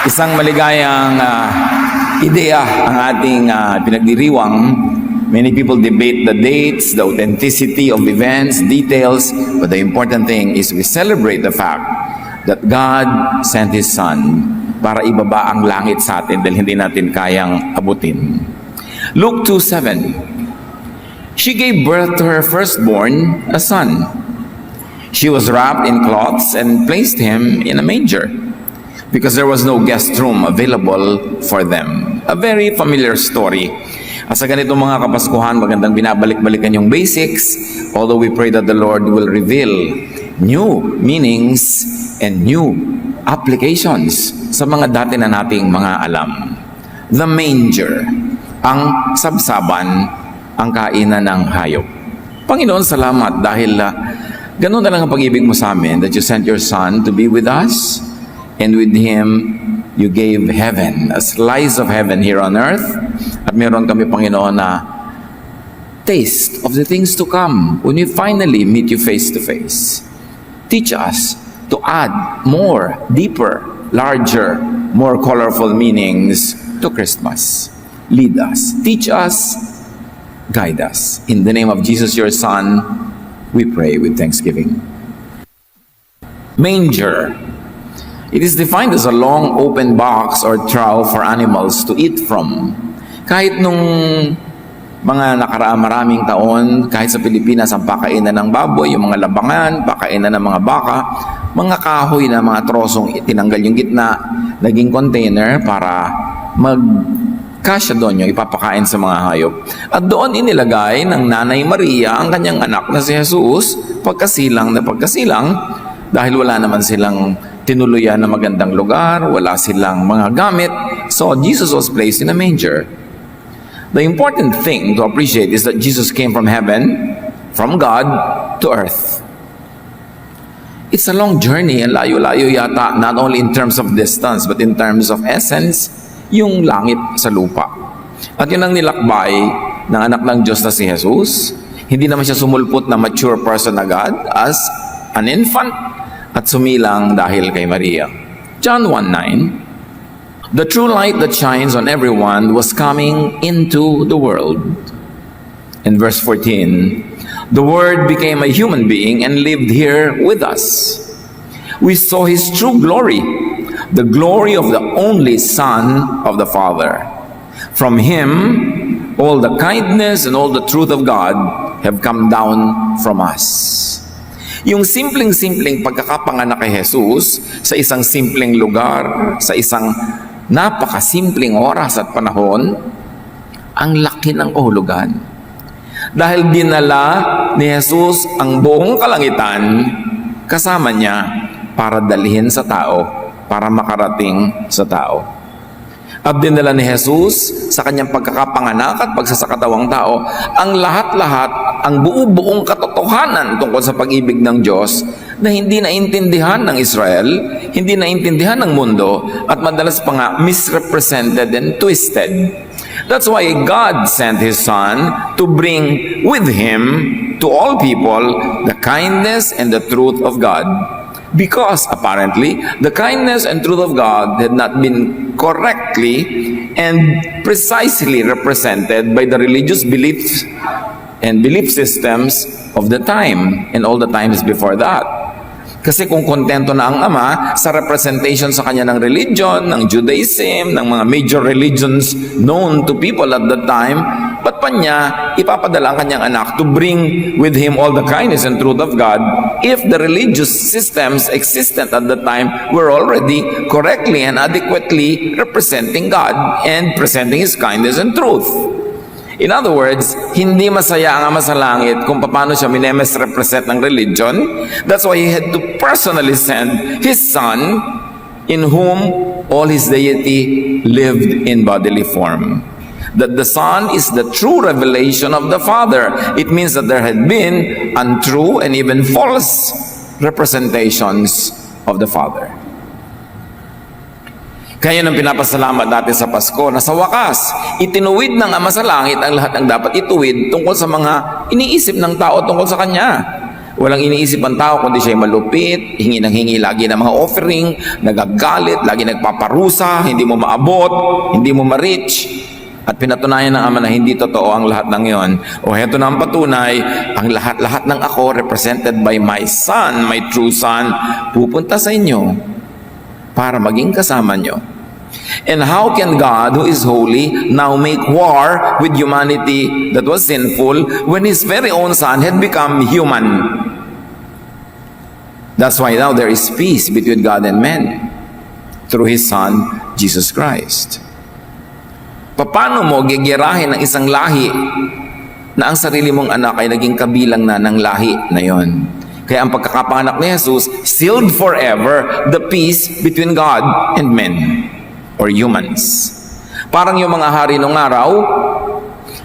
Isang maligayang ideya ang ating pinagdiriwang. Many people debate the dates, the authenticity of events, details, but the important thing is we celebrate the fact that God sent His Son para ibaba ang langit sa atin dahil hindi natin kayang abutin. Luke 2:7. She gave birth to her firstborn, a son. She was wrapped in cloths and placed him in a manger because there was no guest room available for them. A very familiar story. Sa ganitong mga Kapaskuhan, magandang binabalik-balikan yung basics, although we pray that the Lord will reveal new meanings and new applications sa mga dati na nating mga alam. The manger, ang sabsaban, ang kainan ng hayop. Panginoon, salamat dahil ganun na lang ang pag-ibig mo sa amin that you sent your Son to be with us, and with Him, you gave heaven, a slice of heaven here on earth. At meron kami, Panginoon, na taste of the things to come when we finally meet you face to face. Teach us to add more, deeper, larger, more colorful meanings to Christmas. Lead us, teach us, guide us. In the name of Jesus, your Son, we pray with thanksgiving. Manger. It is defined as a long open box or trough for animals to eat from. Kahit nung mga nakaraang maraming taon, kahit sa Pilipinas ang pakainan ng baboy, yung mga labangan, pakainan ng mga baka, mga kahoy na mga trosong tinanggal yung gitna, naging container para kasya doon yung ipapakain sa mga hayop. At doon inilagay ng Nanay Maria ang kanyang anak na si Jesus, pagkasilang na pagkasilang, dahil wala naman silang tinuluyan na magandang lugar, wala silang mga gamit. So Jesus was placed in a manger. The important thing to appreciate is that Jesus came from heaven, from God, to earth. It's a long journey, and layo-layo yata, not only in terms of distance, but in terms of essence, yung langit sa lupa. At yun ang nilakbay ng anak ng Diyos na si Jesus. Hindi naman siya sumulpot na mature person agad as an infant at sumilang dahil kay Maria. John 1:9. The true light that shines on everyone was coming into the world. In verse 14, the Word became a human being and lived here with us. We saw His true glory, the glory of the only Son of the Father. From Him, all the kindness and all the truth of God have come down from us. Yung simpleng-simpleng pagkakapanganak kay Jesus sa isang simpleng lugar, sa isang napakasimpleng oras at panahon, ang laki ng kahulugan. Dahil dinala ni Jesus ang buong kalangitan kasama niya para dalhin sa tao, para makarating sa tao. At dinala ni Jesus sa kanyang pagkakapanganak at pagsasakatawang tao ang lahat-lahat, ang buong katotohanan tungkol sa pag-ibig ng Diyos na hindi naintindihan ng Israel, hindi naintindihan ng mundo, at madalas pa nga misrepresented and twisted. That's why God sent His Son to bring with Him to all people the kindness and the truth of God. Because apparently, the kindness and truth of God had not been correctly and precisely represented by the religious beliefs and belief systems of the time and all the times before that. Kasi kung kontento na ang Ama sa representation sa kanya ng religion, ng Judaism, ng mga major religions known to people at that time, ba't pa niya ipapadala ang kanyang anak to bring with Him all the kindness and truth of God if the religious systems existent at the time were already correctly and adequately representing God and presenting His kindness and truth? In other words, hindi masaya ang Ama sa langit kung paano siya minemisrepresent ng religion. That's why He had to personally send His Son, in whom all His deity lived in bodily form. That the Son is the true revelation of the Father. It means that there had been untrue and even false representations of the Father. Kaya nang pinapasalamat natin sa Pasko na sa wakas, itinuwid ng Ama sa langit ang lahat ng dapat ituwid tungkol sa mga iniisip ng tao tungkol sa Kanya. Walang iniisip ang tao kundi siya'y malupit, hingi ng hingi lagi ng mga offering, nagagalit, lagi nagpaparusa, hindi mo maabot, hindi mo ma-reach. At pinatunayan ng Ama na hindi totoo ang lahat ng yon. O heto na ang patunay, ang lahat-lahat ng ako represented by my Son, my true Son, pupunta sa inyo para maging kasama nyo. And how can God, who is holy, now make war with humanity that was sinful when His very own Son had become human? That's why now there is peace between God and men through His Son, Jesus Christ. Paano mo gigirahin ng isang lahi na ang sarili mong anak ay naging kabilang na ng lahi na yon? Kaya ang pagkakapanganak ni Jesus sealed forever the peace between God and men or humans. Parang yung mga hari nung araw,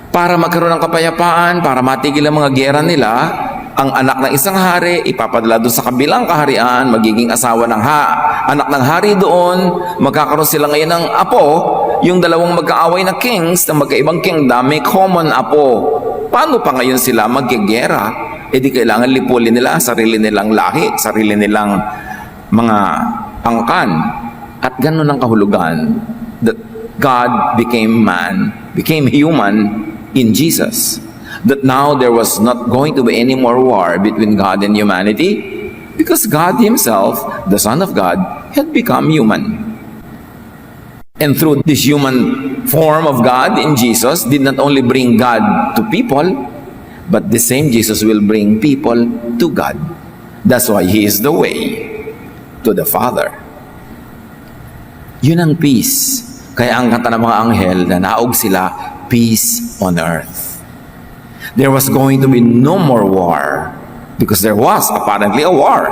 para magkaroon ng kapayapaan, para matigil ang mga gera nila, ang anak ng isang hari ipapadala doon sa kabilang kaharian, magiging asawa ng anak ng hari doon, magkakaroon sila ngayon ng apo, yung dalawang magkaaway na kings ng magkaibang kingdom, may common apo. Paano pa ngayon sila magkigera? E di kailangan lipulin nila sarili nilang lahi, sarili nilang mga angkan. At ganun ang kahulugan that God became man, became human in Jesus. That now there was not going to be any more war between God and humanity because God Himself, the Son of God, had become human. And through this human form of God in Jesus did not only bring God to people, but the same Jesus will bring people to God. That's why He is the way to the Father. Yun ang peace. Kaya ang kanta ng mga anghel na naog sila, peace on earth. There was going to be no more war because there was apparently a war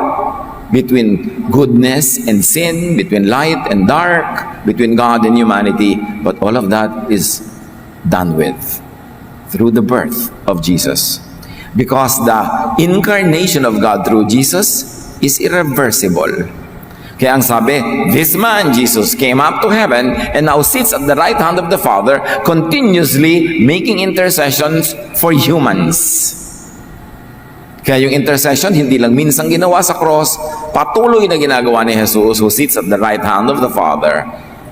between goodness and sin, between light and dark, between God and humanity. But all of that is done with through the birth of Jesus. Because the incarnation of God through Jesus is irreversible. Kaya ang sabi, this man, Jesus, came up to heaven and now sits at the right hand of the Father, continuously making intercessions for humans. Kaya yung intercession, hindi lang minsang ginawa sa cross, patuloy na ginagawa ni Jesus who sits at the right hand of the Father.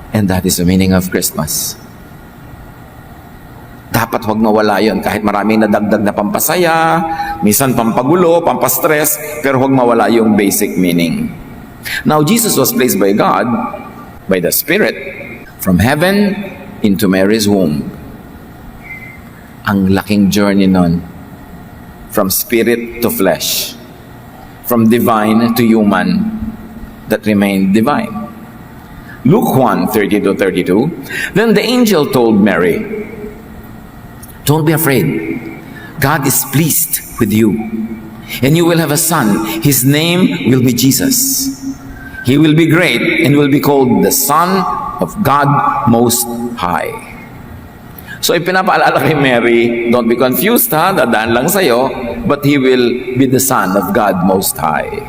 And that is the meaning of Christmas. Dapat huwag mawala yun. Kahit maraming nadagdag na pampasaya, minsan pampagulo, pampastress, pero huwag mawala yung basic meaning. Now, Jesus was placed by God, by the Spirit, from heaven into Mary's womb. Ang laking journey nun. From spirit to flesh. From divine to human that remained divine. Luke 1:30-32. Then the angel told Mary, don't be afraid. God is pleased with you. And you will have a son. His name will be Jesus. He will be great and will be called the Son of God Most High. So ipinapaalala kay Mary, don't be confused ha, dadaan lang sa'yo, but He will be the Son of God Most High.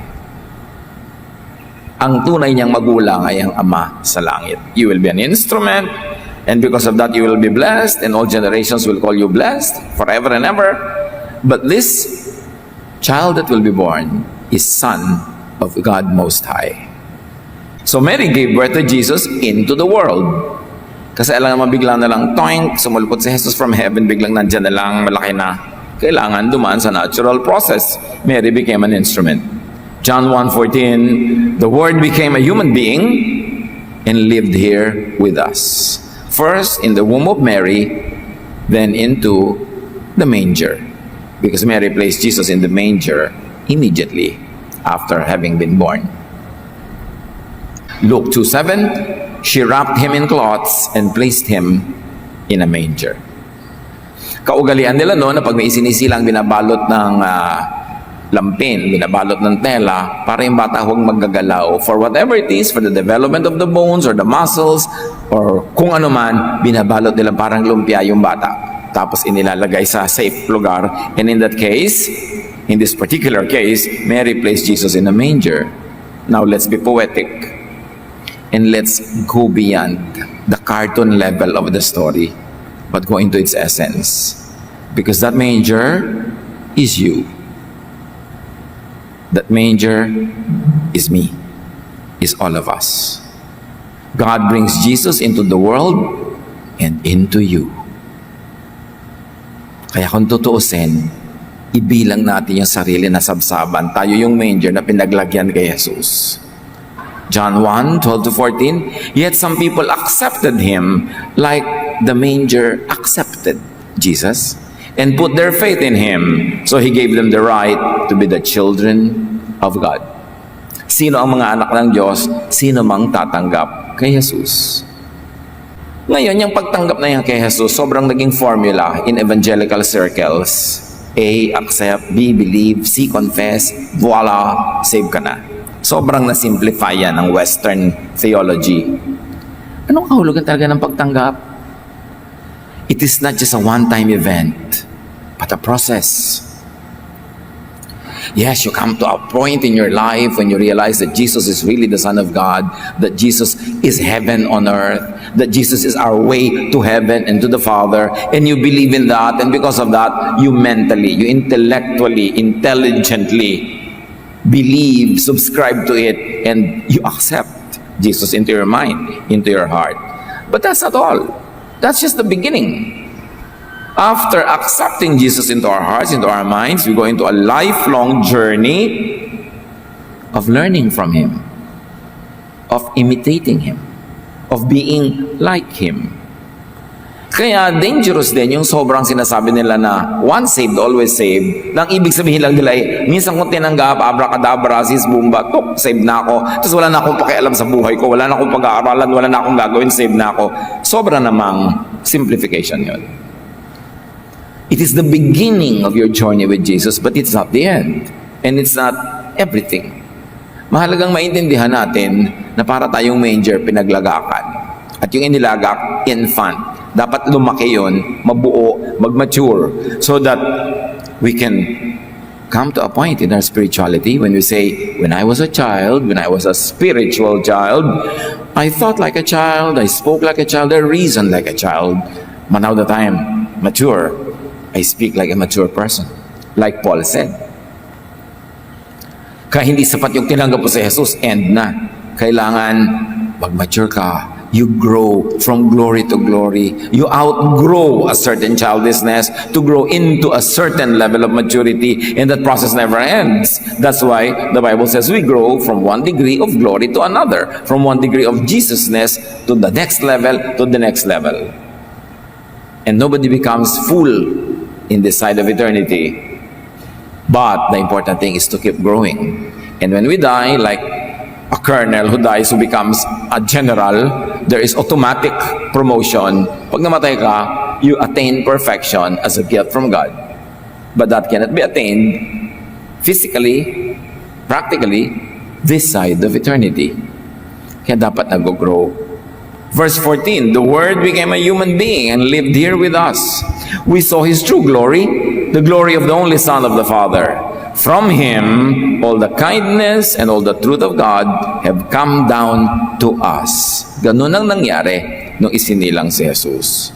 Ang tunay niyang magulang ay ang Ama sa langit. You will be an instrument, and because of that you will be blessed, and all generations will call you blessed forever and ever. But this child that will be born is Son of God Most High. So Mary gave birth to Jesus into the world. Kasi alam naman biglang na lang, toink, sumulpot si Jesus from heaven, biglang nandyan na lang, malaki na. Kailangan dumaan sa natural process. Mary became an instrument. John 1:14, the Word became a human being and lived here with us. First in the womb of Mary, then into the manger. Because Mary placed Jesus in the manger immediately after having been born. Luke 2:7, she wrapped him in cloths and placed him in a manger. Kaugalian nila no, na pag may isinisilang binabalot ng lampin, binabalot ng tela, para yung bata huwag maggagalaw. For whatever it is, for the development of the bones or the muscles, or kung ano man, binabalot nila parang lumpia yung bata. Tapos inilalagay sa safe lugar. And in that case, in this particular case, Mary placed Jesus in a manger. Now let's be poetic. And let's go beyond the cartoon level of the story, but go into its essence. Because that manger is you. That manger is me, is all of us. God brings Jesus into the world and into you. Kaya kung tutuusin, ibilang natin yung sarili na sabsaban. Tayo yung manger na pinaglagyan kay Jesus. John 1:12-14, yet some people accepted him like the manger accepted Jesus and put their faith in him. So he gave them the right to be the children of God. Sino ang mga anak ng Diyos? Sino mang tatanggap kay Jesus. Ngayon, yung pagtanggap na yan kay Jesus, sobrang naging formula in evangelical circles. A, accept. B, believe. C, confess. Voila, save ka na. Sobrang na-simplify yan ng Western theology. Anong kahulugan talaga ng pagtanggap? It is not just a one-time event, but a process. Yes, you come to a point in your life when you realize that Jesus is really the Son of God, that Jesus is heaven on earth, that Jesus is our way to heaven and to the Father, and you believe in that, and because of that, you mentally, you intellectually, intelligently believe, subscribe to it, and you accept Jesus into your mind, into your heart. But that's not all. That's just the beginning. After accepting Jesus into our hearts, into our minds, we go into a lifelong journey of learning from Him, of imitating Him, of being like Him. Kaya dangerous din yung sobrang sinasabi nila na once saved, always saved. Nang ibig sabihin lang nila minsan kong tinanggap, abracadabra, sis, bumba, tok, saved na ako. Tapos wala na akong pakialam sa buhay ko, wala na akong pag-aaralan, wala na akong gagawin, saved na ako. Sobra namang simplification yun. It is the beginning of your journey with Jesus, but it's not the end. And it's not everything. Mahalagang maintindihan natin na para tayong manger pinaglagakan. At yung inilagak, infant. Dapat lumaki yun, mabuo, mag-mature, so that we can come to a point in our spirituality when we say, when I was a child, when I was a spiritual child, I thought like a child, I spoke like a child, I reasoned like a child. But now that I am mature, I speak like a mature person. Like Paul said. Kaya hindi sapat yung tinanggap mo sa Jesus, end na. Kailangan mag-mature ka. You grow from glory to glory. You outgrow a certain childishness to grow into a certain level of maturity, and that process never ends. That's why the Bible says we grow from one degree of glory to another, from one degree of Jesusness to the next level, to the next level. And nobody becomes full in this side of eternity. But the important thing is to keep growing. And when we die, like a colonel who dies, who becomes a general, there is automatic promotion. Pag namatay ka, you attain perfection as a gift from God. But that cannot be attained physically, practically, this side of eternity. Kaya dapat nag-grow. Verse 14, the Word became a human being and lived here with us. We saw His true glory, the glory of the only Son of the Father. From Him, all the kindness and all the truth of God have come down to us. Ganun ang nangyari nung isinilang si Jesus.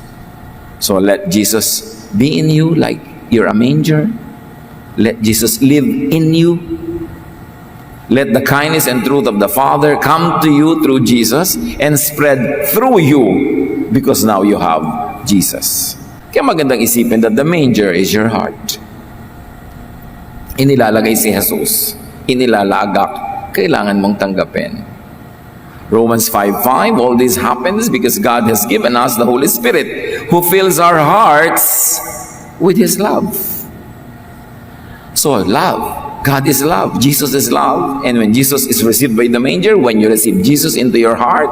So let Jesus be in you like you're a manger. Let Jesus live in you. Let the kindness and truth of the Father come to you through Jesus and spread through you because now you have Jesus. Kaya magandang isipin that the manger is your heart. Inilalagay si Jesus, inilalagak, kailangan mong tanggapin. Romans 5:5, all this happens because God has given us the Holy Spirit who fills our hearts with His love. So love, God is love, Jesus is love. And when Jesus is received by the manger, when you receive Jesus into your heart,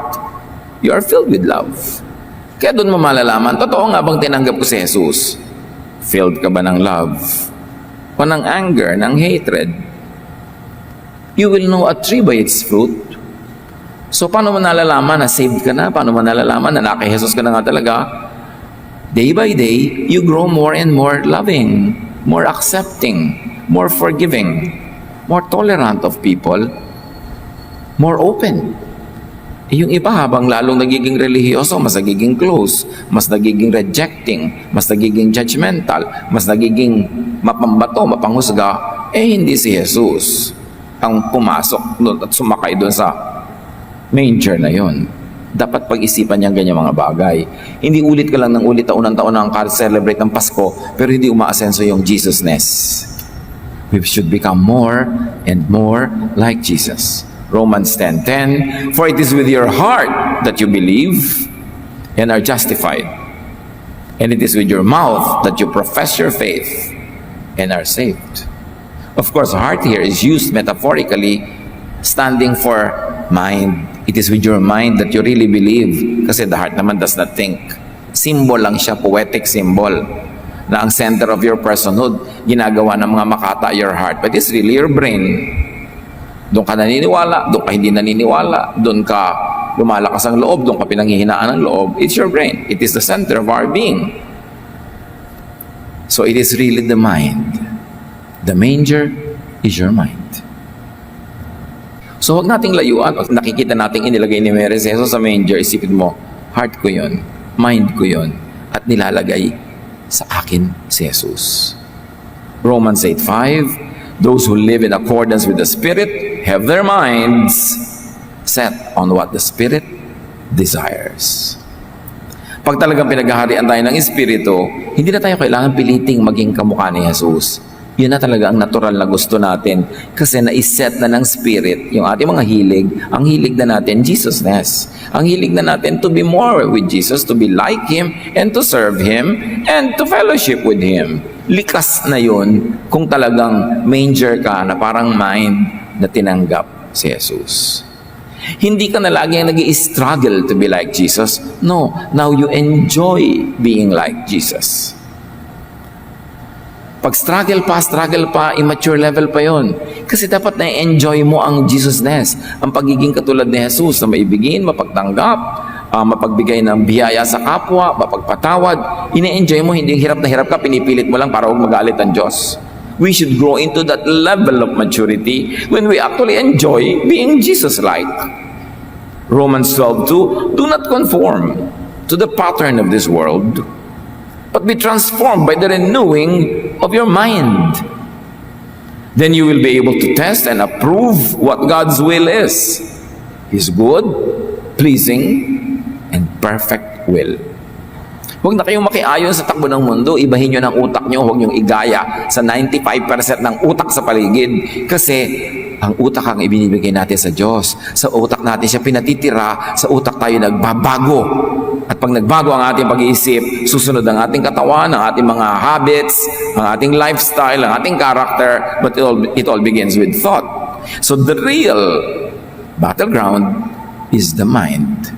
you are filled with love. Kaya doon mo malalaman, totoo nga bang tinanggap ko si Jesus? Filled ka ba ng love? O ng anger, ng hatred? You will know a tree by its fruit. So paano mo nalalaman na saved ka na? Paano mo nalalaman na kay Jesus ka na nga talaga? Day by day, you grow more and more loving, more accepting, more forgiving, more tolerant of people, more open. Yung iba habang lalong nagiging relihiyoso, mas nagiging close, mas nagiging rejecting, mas nagiging judgmental, mas nagiging mapambato, mapanghusga, hindi si Jesus. ang pumasok doon at sumakay doon sa manger na yon. Dapat pag-isipan niyang ganyan mga bagay. Hindi ulit ka lang ng ulit taon-taon ang celebrate ng Pasko, pero hindi umaasenso yung Jesusness. We should become more and more like Jesus. Romans 10:10, for it is with your heart that you believe and are justified, and it is with your mouth that you profess your faith and are saved. Of course, heart here is used metaphorically, standing for mind. It is with your mind that you really believe, kasi the heart naman does not think. Symbol lang siya, poetic symbol, na ang center of your personhood, ginagawa ng mga makata your heart, but it's really your brain. Doon ka naniniwala, doon ka hindi naniniwala, doon ka lumalakas ang loob, doon ka pinanghihinaan ng loob. It's your brain. It is the center of our being. So it is really the mind. The manger is your mind. So huwag nating layuan. Nakikita nating inilagay ni Mary si Jesus sa manger, isipin mo, heart ko yun, mind ko yun, at nilalagay sa akin si Jesus. Romans 8:5, those who live in accordance with the Spirit have their minds set on what the Spirit desires. Pag talagang pinaghaharian tayo ng Espiritu, hindi na tayo kailangan piliting maging kamukha ni Jesus. Yun na talaga ang natural na gusto natin, kasi na-set na ng Spirit yung ating mga hilig. Ang hilig na natin, Jesusness. Ang hilig na natin to be more with Jesus, to be like Him, and to serve Him, and to fellowship with Him. Likas na yun kung talagang manger ka na parang mind na tinanggap si Jesus. Hindi ka na lagi nag-i-struggle to be like Jesus. No, now you enjoy being like Jesus. Pag struggle pa, immature level pa yon. Kasi dapat na-enjoy mo ang Jesusness, ang pagiging katulad ni Jesus na maibigin, mapagtanggap, mapagbigay ng biyaya sa kapwa, mapagpatawad. Ine-enjoy mo, hindi hirap na hirap ka, pinipilit mo lang para huwag magalit ang Diyos. We should grow into that level of maturity when we actually enjoy being Jesus-like. Romans 12:2, do not conform to the pattern of this world, but be transformed by the renewing of your mind. Then you will be able to test and approve what God's will is, His good, pleasing, and perfect will. Huwag na kayong makiayon sa takbo ng mundo. Ibahin nyo ng utak nyo. Huwag nyo igaya sa 95% ng utak sa paligid. Kasi ang utak ang ibinibigay natin sa Diyos. Sa utak natin siya pinatitira. Sa utak tayo nagbabago. At pag nagbago ang ating pag-iisip, susunod ang ating katawan, ang ating mga habits, ang ating lifestyle, ang ating character. But it all begins with thought. So the real battleground is the mind.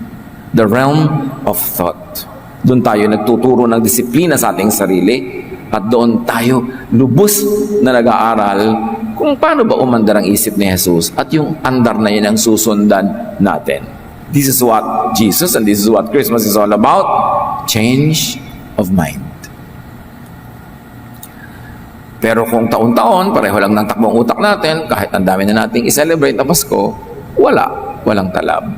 The realm of thought. Doon tayo nagtuturo ng disiplina sa ating sarili, at doon tayo lubos na nag-aaral kung paano ba umandar ang isip ni Jesus, at yung andar na yun ang susundan natin. This is what Jesus and this is what Christmas is all about. Change of mind. Pero kung taon-taon, pareho lang ng takbong utak natin, kahit ang dami na nating i-celebrate na Pasko, walang talab.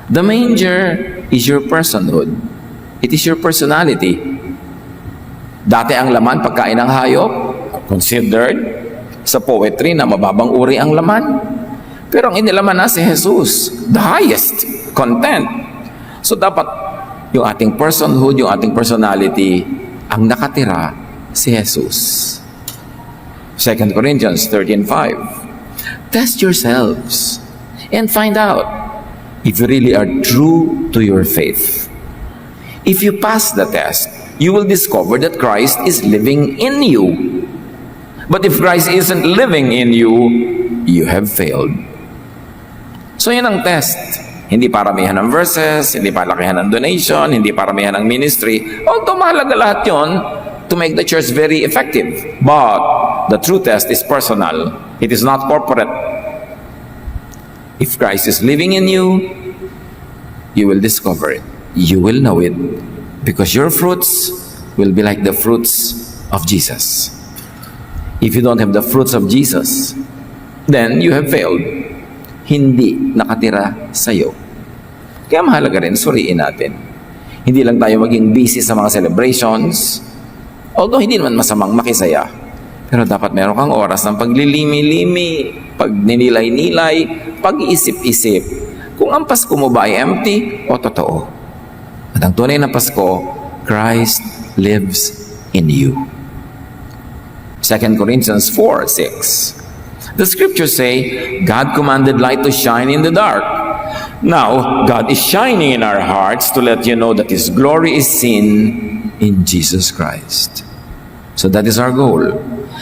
The manger is your personhood. It is your personality. Dati ang laman, pagkain ng hayop, considered sa poetry na mababang uri ang laman. Pero ang inilaman na si Jesus, the highest content. So dapat yung ating personhood, yung ating personality, ang nakatira si Jesus. 2 Corinthians 13:5. Test yourselves and find out if you really are true to your faith. If you pass the test, you will discover that Christ is living in you. But if Christ isn't living in you, you have failed. So yan ang test. Hindi paramihan ng verses, hindi palakihan ng donation, hindi paramihan ng ministry. Although mahalaga lahat yun to make the church very effective. But the true test is personal. It is not corporate. If Christ is living in you, you will discover it. You will know it. Because your fruits will be like the fruits of Jesus. If you don't have the fruits of Jesus, then you have failed. Hindi nakatira sa'yo. Kaya mahalaga rin, suriin natin. Hindi lang tayo maging busy sa mga celebrations, although hindi naman masamang makisaya. Pero dapat meron kang oras ng paglilimi-limi, pagninilay-nilay, pag-iisip-isip. Kung ang Pasko mo ba ay empty o totoo. At ang tunay na Pasko, Christ lives in you. 2 Corinthians 4:6. The scriptures say, God commanded light to shine in the dark. Now, God is shining in our hearts to let you know that His glory is seen in Jesus Christ. So that is our goal.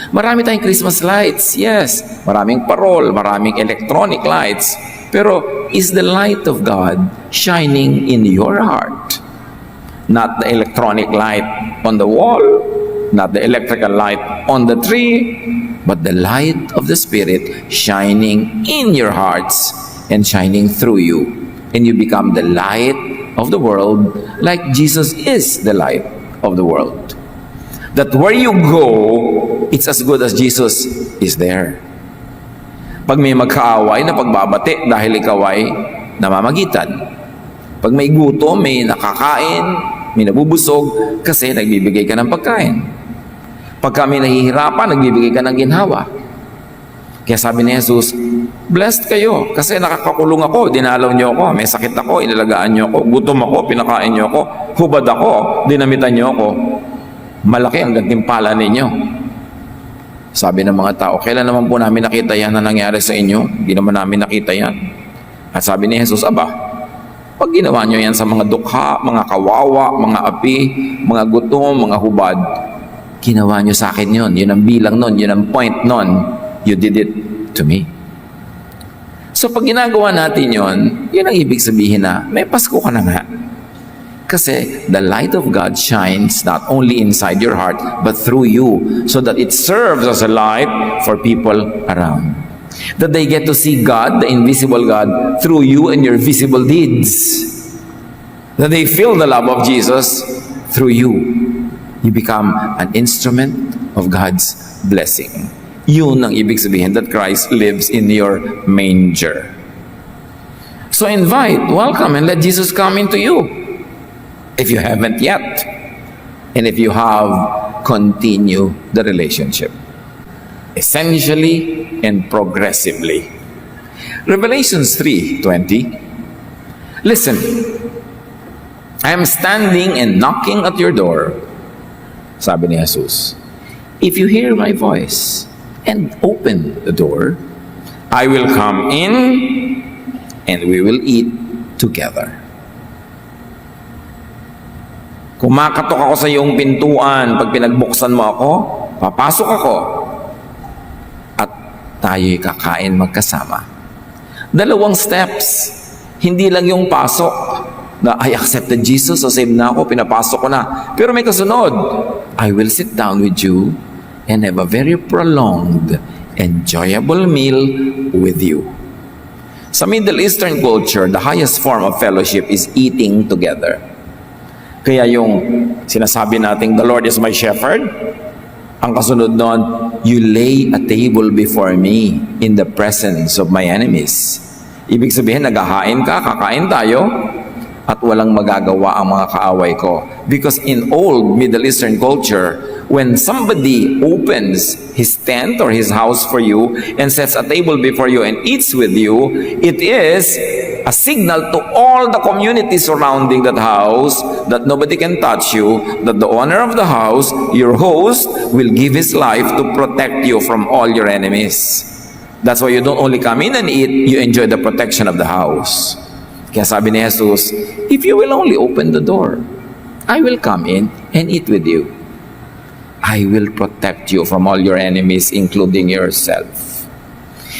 Marami tayong Christmas lights, yes. Maraming parol, maraming electronic lights. Pero is the light of God shining in your heart? Not the electronic light on the wall, not the electrical light on the tree, but the light of the Spirit shining in your hearts and shining through you. And you become the light of the world like Jesus is the light of the world. That where you go, it's as good as Jesus is there. Pag may magkaaway na pagbabati dahil ikaw ay namamagitan. Pag may gutom, may nakakain, may nabubusog, kasi nagbibigay ka ng pagkain. Pag kami nahihirapan, nagbibigay ka ng ginhawa. Kaya sabi ni Jesus, blessed kayo kasi nakakakulong ako, dinalaw niyo ako, may sakit ako, inalagaan niyo ako, gutom ako, pinakain niyo ako, hubad ako, dinamitan niyo ako. Malaki ang gantimpala ninyo. Sabi ng mga tao, kailan naman po namin nakita yan na nangyari sa inyo? Hindi naman namin nakita yan. At sabi ni Jesus, aba, pag ginawa niyo yan sa mga dukha, mga kawawa, mga api, mga gutom, mga hubad, ginawa niyo sa akin yun. Yun ang bilang nun, yun ang point nun. You did it to me. So pag ginagawa natin yun, yun ang ibig sabihin na may Pasko ka na nga. Kasi the light of God shines not only inside your heart, but through you, so that it serves as a light for people around. That they get to see God, the invisible God, through you and your visible deeds. That they feel the love of Jesus through you. You become an instrument of God's blessing. Yun ang ibig sabihin that Christ lives in your manger. So invite, welcome, and let Jesus come into you. If you haven't yet. And if you have, continue the relationship. Essentially and progressively. Revelations 3:20. Listen, I am standing and knocking at your door. Sabi ni Jesus, if you hear my voice and open the door, I will come in and we will eat together. Kumakatok ako sa iyong pintuan, pag pinagbuksan mo ako, papasok ako, at tayo'y kakain magkasama. Dalawang steps, hindi lang yung pasok, na I accepted Jesus, so saved na ako, pinapasok ko na. Pero may kasunod, I will sit down with you and have a very prolonged, enjoyable meal with you. Sa Middle Eastern culture, the highest form of fellowship is eating together. Kaya yung sinasabi nating, the Lord is my shepherd, ang kasunod nun, you lay a table before me in the presence of my enemies. Ibig sabihin, naghahain ka, kakain tayo, at walang magagawa ang mga kaaway ko. Because in old Middle Eastern culture, when somebody opens his tent or his house for you and sets a table before you and eats with you, it is a signal to all the community surrounding that house that nobody can touch you, that the owner of the house, your host, will give his life to protect you from all your enemies. That's why you don't only come in and eat, you enjoy the protection of the house. Kaya sabi ni Jesus, if you will only open the door, I will come in and eat with you. I will protect you from all your enemies, including yourself.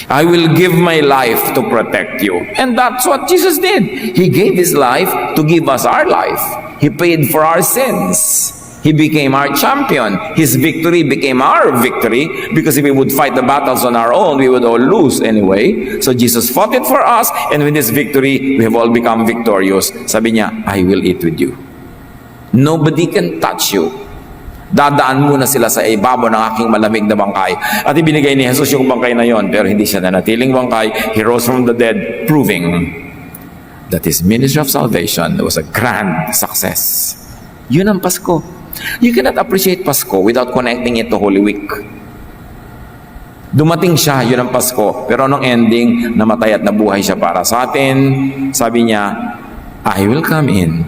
I will give my life to protect you. And that's what Jesus did. He gave His life to give us our life. He paid for our sins. He became our champion. His victory became our victory, because if we would fight the battles on our own, we would all lose anyway. So Jesus fought it for us, and with His victory, we have all become victorious. Sabi niya, I will eat with you. Nobody can touch you. Dadaan muna sila sa ibabaw ng aking malamig na bangkay. At ibinigay ni Jesus yung bangkay na yon, pero hindi siya nanatiling bangkay. He rose from the dead, proving that His ministry of salvation was a grand success. Yun ang Pasko. You cannot appreciate Pasko without connecting it to Holy Week. Dumating siya, yun ang Pasko. Pero anong ending? Namatay at nabuhay siya para sa atin. Sabi niya, I will come in.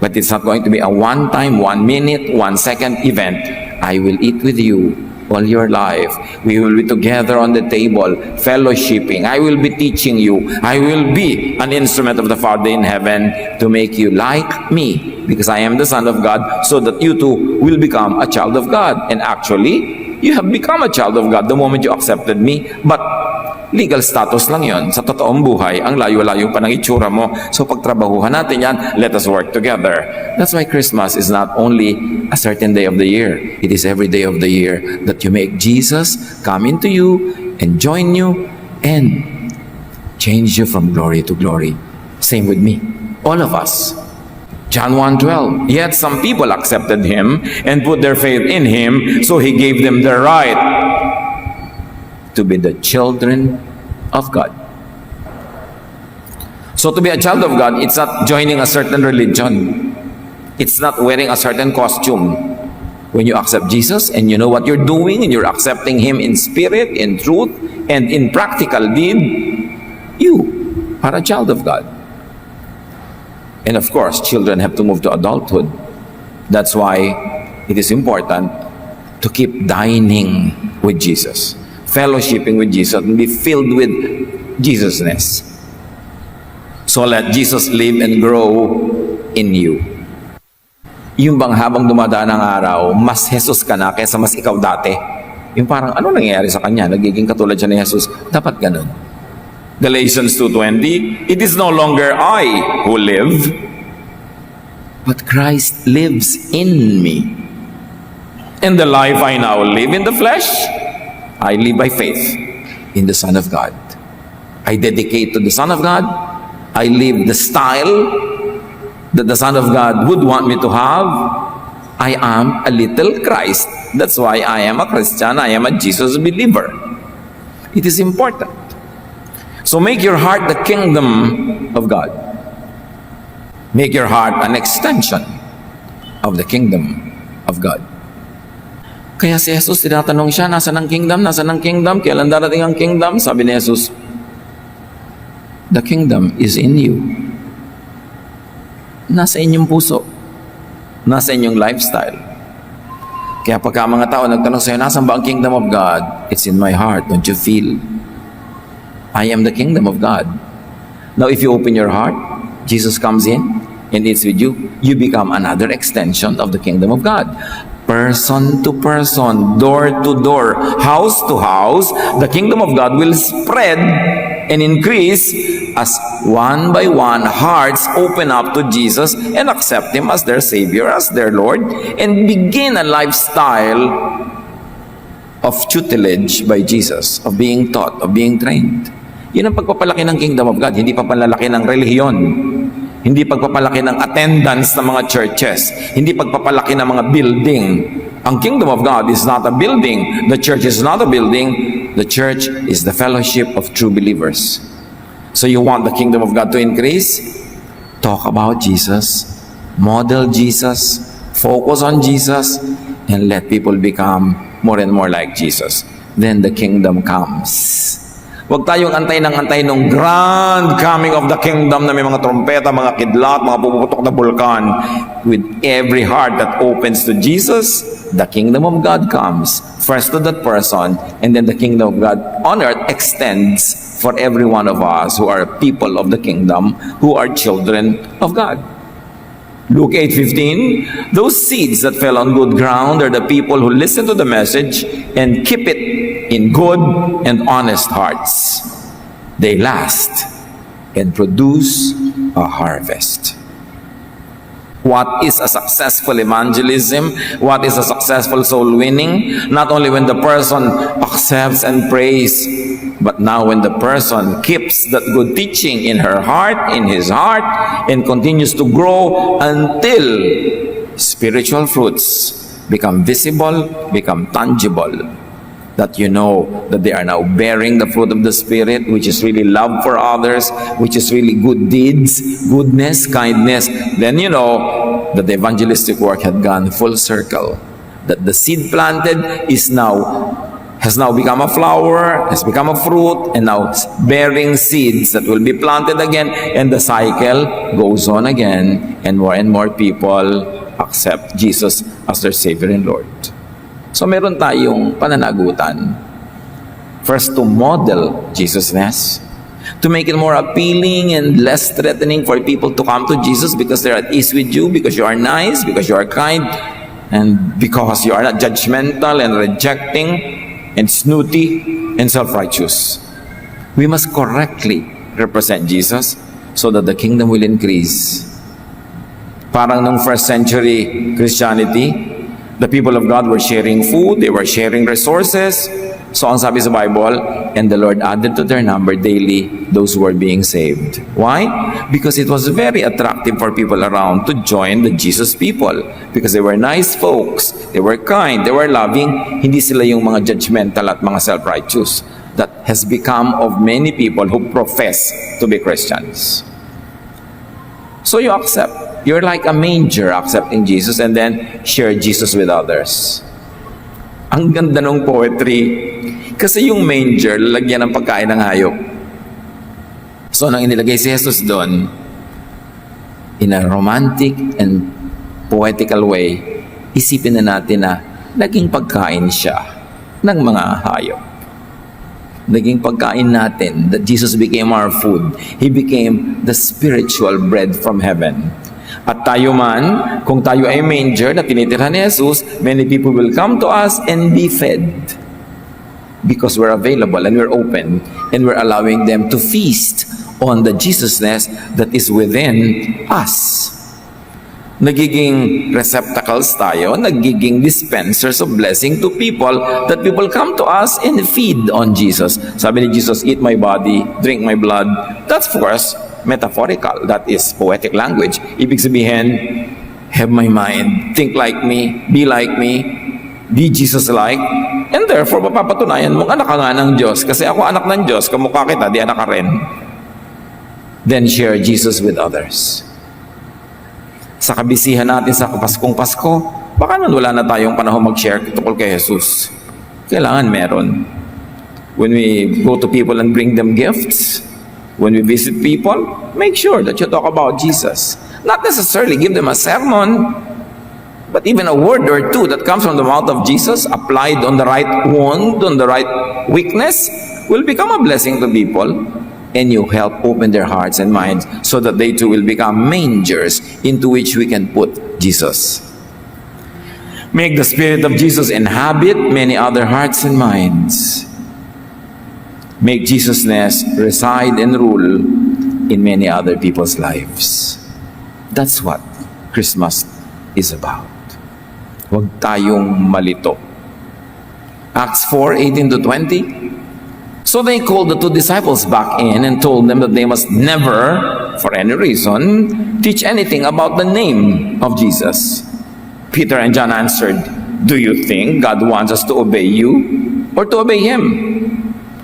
But it's not going to be a one-time, 1 minute, 1 second event. I will eat with you all your life. We will be together on the table, fellowshipping. I will be teaching you. I will be an instrument of the Father in heaven to make you like me, because I am the Son of God, so that you too will become a child of God. And actually, you have become a child of God the moment you accepted me. But legal status lang yon. Sa totoong buhay, ang layo-layo pa ng itsura mo. So pagtrabahuhan natin yan, let us work together. That's why Christmas is not only a certain day of the year. It is every day of the year that you make Jesus come into you and join you and change you from glory to glory. Same with me. All of us. John 1:12. Yet some people accepted him and put their faith in him, so he gave them the right to be the children of God. So to be a child of God, it's not joining a certain religion. It's not wearing a certain costume. When you accept Jesus and you know what you're doing and you're accepting him in spirit, in truth, and in practical deed, you are a child of God. And of course, children have to move to adulthood. That's why it is important to keep dining with Jesus, fellowshipping with Jesus, and be filled with Jesusness. So let Jesus live and grow in you. Yung bang habang dumadaan ang araw, mas Jesus ka na kaysa mas ikaw dati. Yung parang ano nangyayari sa kanya? Nagiging katulad siya ni Jesus. Dapat ganun. Galatians 2:20, it is no longer I who live, but Christ lives in me. And the life I now live in the flesh, I live by faith in the Son of God. I dedicate to the Son of God. I live the style that the Son of God would want me to have. I am a little Christ. That's why I am a Christian. I am a Jesus believer. It is important. So make your heart the kingdom of God. Make your heart an extension of the kingdom of God. Kaya si Jesus, tinatanong siya, nasaan ang kingdom? Nasaan ang kingdom? Kailan darating ang kingdom? Sabi ni Jesus, the kingdom is in you. Nasa inyong puso. Nasa inyong lifestyle. Kaya pagka mga tao nagtanong sa'yo, nasaan ba ang kingdom of God? It's in my heart. Don't you feel? I am the kingdom of God. Now, if you open your heart, Jesus comes in and eats with you. You become another extension of the kingdom of God. Person to person, door to door, house to house, the kingdom of God will spread and increase as one by one hearts open up to Jesus and accept Him as their Savior, as their Lord, and begin a lifestyle of tutelage by Jesus, of being taught, of being trained. Yun ang pagpapalaki ng kingdom of God, hindi pagpapalaki ng relihiyon, hindi pagpapalaki ng attendance ng mga churches, hindi pagpapalaki ng mga building. Ang kingdom of God is not a building. The church is not a building. The church is the fellowship of true believers. So you want the kingdom of God to increase? Talk about Jesus, model Jesus, focus on Jesus, and let people become more and more like Jesus. Then the kingdom comes. Huwag tayong antay ng grand coming of the kingdom na may mga trompeta, mga kidlat, mga puputok na bulkan. With every heart that opens to Jesus, the kingdom of God comes. First to that person, and then the kingdom of God on earth extends for every one of us who are people of the kingdom, who are children of God. Luke 8:15, those seeds that fell on good ground are the people who listen to the message and keep it in good and honest hearts. They last and produce a harvest. What is a successful evangelism? What is a successful soul winning? Not only when the person accepts and prays, but now when the person keeps that good teaching in her heart, in his heart, and continues to grow until spiritual fruits become visible, become tangible. That you know that they are now bearing the fruit of the Spirit, which is really love for others, which is really good deeds, goodness, kindness. Then you know that the evangelistic work had gone full circle. That the seed planted is now has now become a flower, has become a fruit, and now bearing seeds that will be planted again, and the cycle goes on again, and more people accept Jesus as their Savior and Lord. So meron tayong pananagutan. First, to model Jesus-ness, to make it more appealing and less threatening for people to come to Jesus because they're at ease with you, because you are nice, because you are kind, and because you are not judgmental and rejecting and snooty and self-righteous. We must correctly represent Jesus so that the kingdom will increase. Parang nung first century Christianity, the people of God were sharing food, they were sharing resources. So ang sabi sa Bible, and the Lord added to their number daily those who were being saved. Why? Because it was very attractive for people around to join the Jesus people. Because they were nice folks, they were kind, they were loving, hindi sila yung mga judgmental at mga self-righteous. That has become of many people who profess to be Christians. So you accept. You're like a manger accepting Jesus and then share Jesus with others. Ang ganda ng poetry. Kasi yung manger, lalagyan ng pagkain ng hayop. So, nang inilagay si Jesus doon, in a romantic and poetical way, isipin na natin na naging pagkain siya ng mga hayop. Naging pagkain natin, that Jesus became our food. He became the spiritual bread from heaven. At tayo man, kung tayo ay manger na tinitirhan ni Jesus, many people will come to us and be fed. Because we're available and we're open and we're allowing them to feast on the Jesusness that is within us. Nagiging receptacles tayo, nagiging dispensers of blessing to people, that people come to us and feed on Jesus. Sabi ni Jesus, eat my body, drink my blood. That's of course metaphorical. That is poetic language. Ibig sabihin, have my mind, think like me, be Jesus-like, and therefore mapapatunayan mong anak ka nga ng Diyos. Kasi ako anak ng Diyos, kamukha kita, di anak ka rin. Then share Jesus with others. Sa kabisihan natin sa Paskong Pasko, baka naman wala na tayong panahon mag-share tungkol kay Jesus. Kailangan meron. When we go to people and bring them gifts, when we visit people, make sure that you talk about Jesus. Not necessarily give them a sermon, but even a word or two that comes from the mouth of Jesus, applied on the right wound, on the right weakness, will become a blessing to people. And you help open their hearts and minds so that they too will become mangers into which we can put Jesus. Make the Spirit of Jesus inhabit many other hearts and minds. Make Jesusness reside and rule in many other people's lives. That's what Christmas is about. Huwag tayong malito. Acts 4:18-20. So they called the two disciples back in and told them that they must never, for any reason, teach anything about the name of Jesus. Peter and John answered, do you think God wants us to obey you or to obey Him?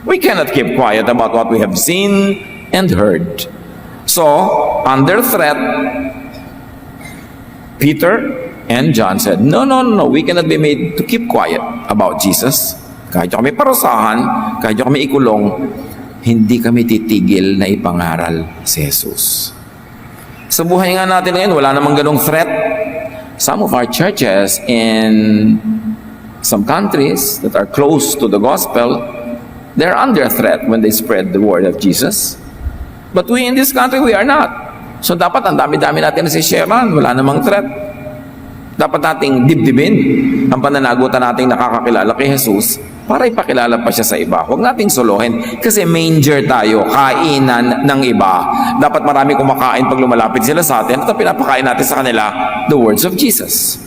We cannot keep quiet about what we have seen and heard. So, under threat, Peter and John said, no, we cannot be made to keep quiet about Jesus. Kahit kami parusahan, kahit kami ikulong, hindi kami titigil na ipangaral si Jesus. Sa buhay nga natin ngayon, wala namang ganong threat. Some of our churches in some countries that are close to the gospel, they're under threat when they spread the word of Jesus. But we in this country, we are not. So dapat ang dami-dami natin na si-sharean, wala namang threat. Dapat nating dibdibin ang pananagutan nating nakakakilala kay Jesus para ipakilala pa siya sa iba. Huwag nating solohin kasi manger tayo, kainan ng iba. Dapat marami kumakain pag lumalapit sila sa atin at pinapakain natin sa kanila the words of Jesus.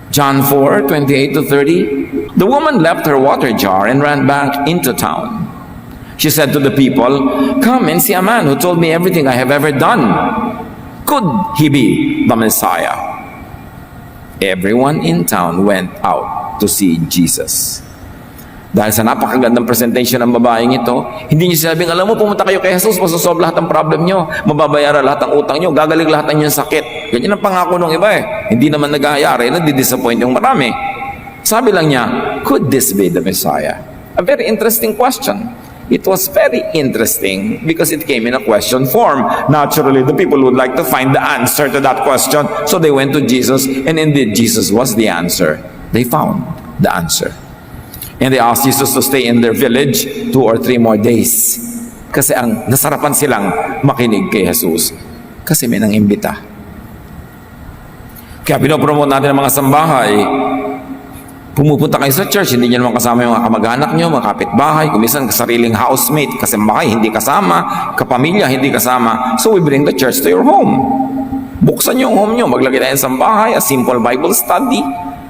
John 4:28-30. The woman left her water jar and ran back into town. She said to the people, come and see a man who told me everything I have ever done. Could he be the Messiah? Everyone in town went out to see Jesus. Dahil sa napakagandang presentation ng babaeng ito, hindi niya sinabing, alam mo, pumunta kayo kay Jesus, masosolve lahat ng problem nyo, mababayaran lahat ng utang nyo, gagaling lahat ng inyong sakit. Ganyan ang pangako ng iba eh. Hindi naman nag-aayari, nadi-disappoint yung marami. Sabi lang niya, could this be the Messiah? A very interesting question. It was very interesting because it came in a question form. Naturally, the people would like to find the answer to that question. So they went to Jesus, and indeed, Jesus was the answer. They found the answer. And they asked Jesus to stay in their village 2 or 3 more days. Kasi ang nasarapan silang makinig kay Jesus. Kasi may nang imbita. Kaya pinopromote natin ang mga sambahay. Pumupunta kayo sa church, hindi nyo naman kasama yung mga kamag-anak nyo, mga kapitbahay, kumisan sariling housemate, kasambahay, hindi kasama, kapamilya, hindi kasama. So we bring the church to your home. Buksan nyo ang home nyo, maglagay tayo sa sambahay, a simple Bible study,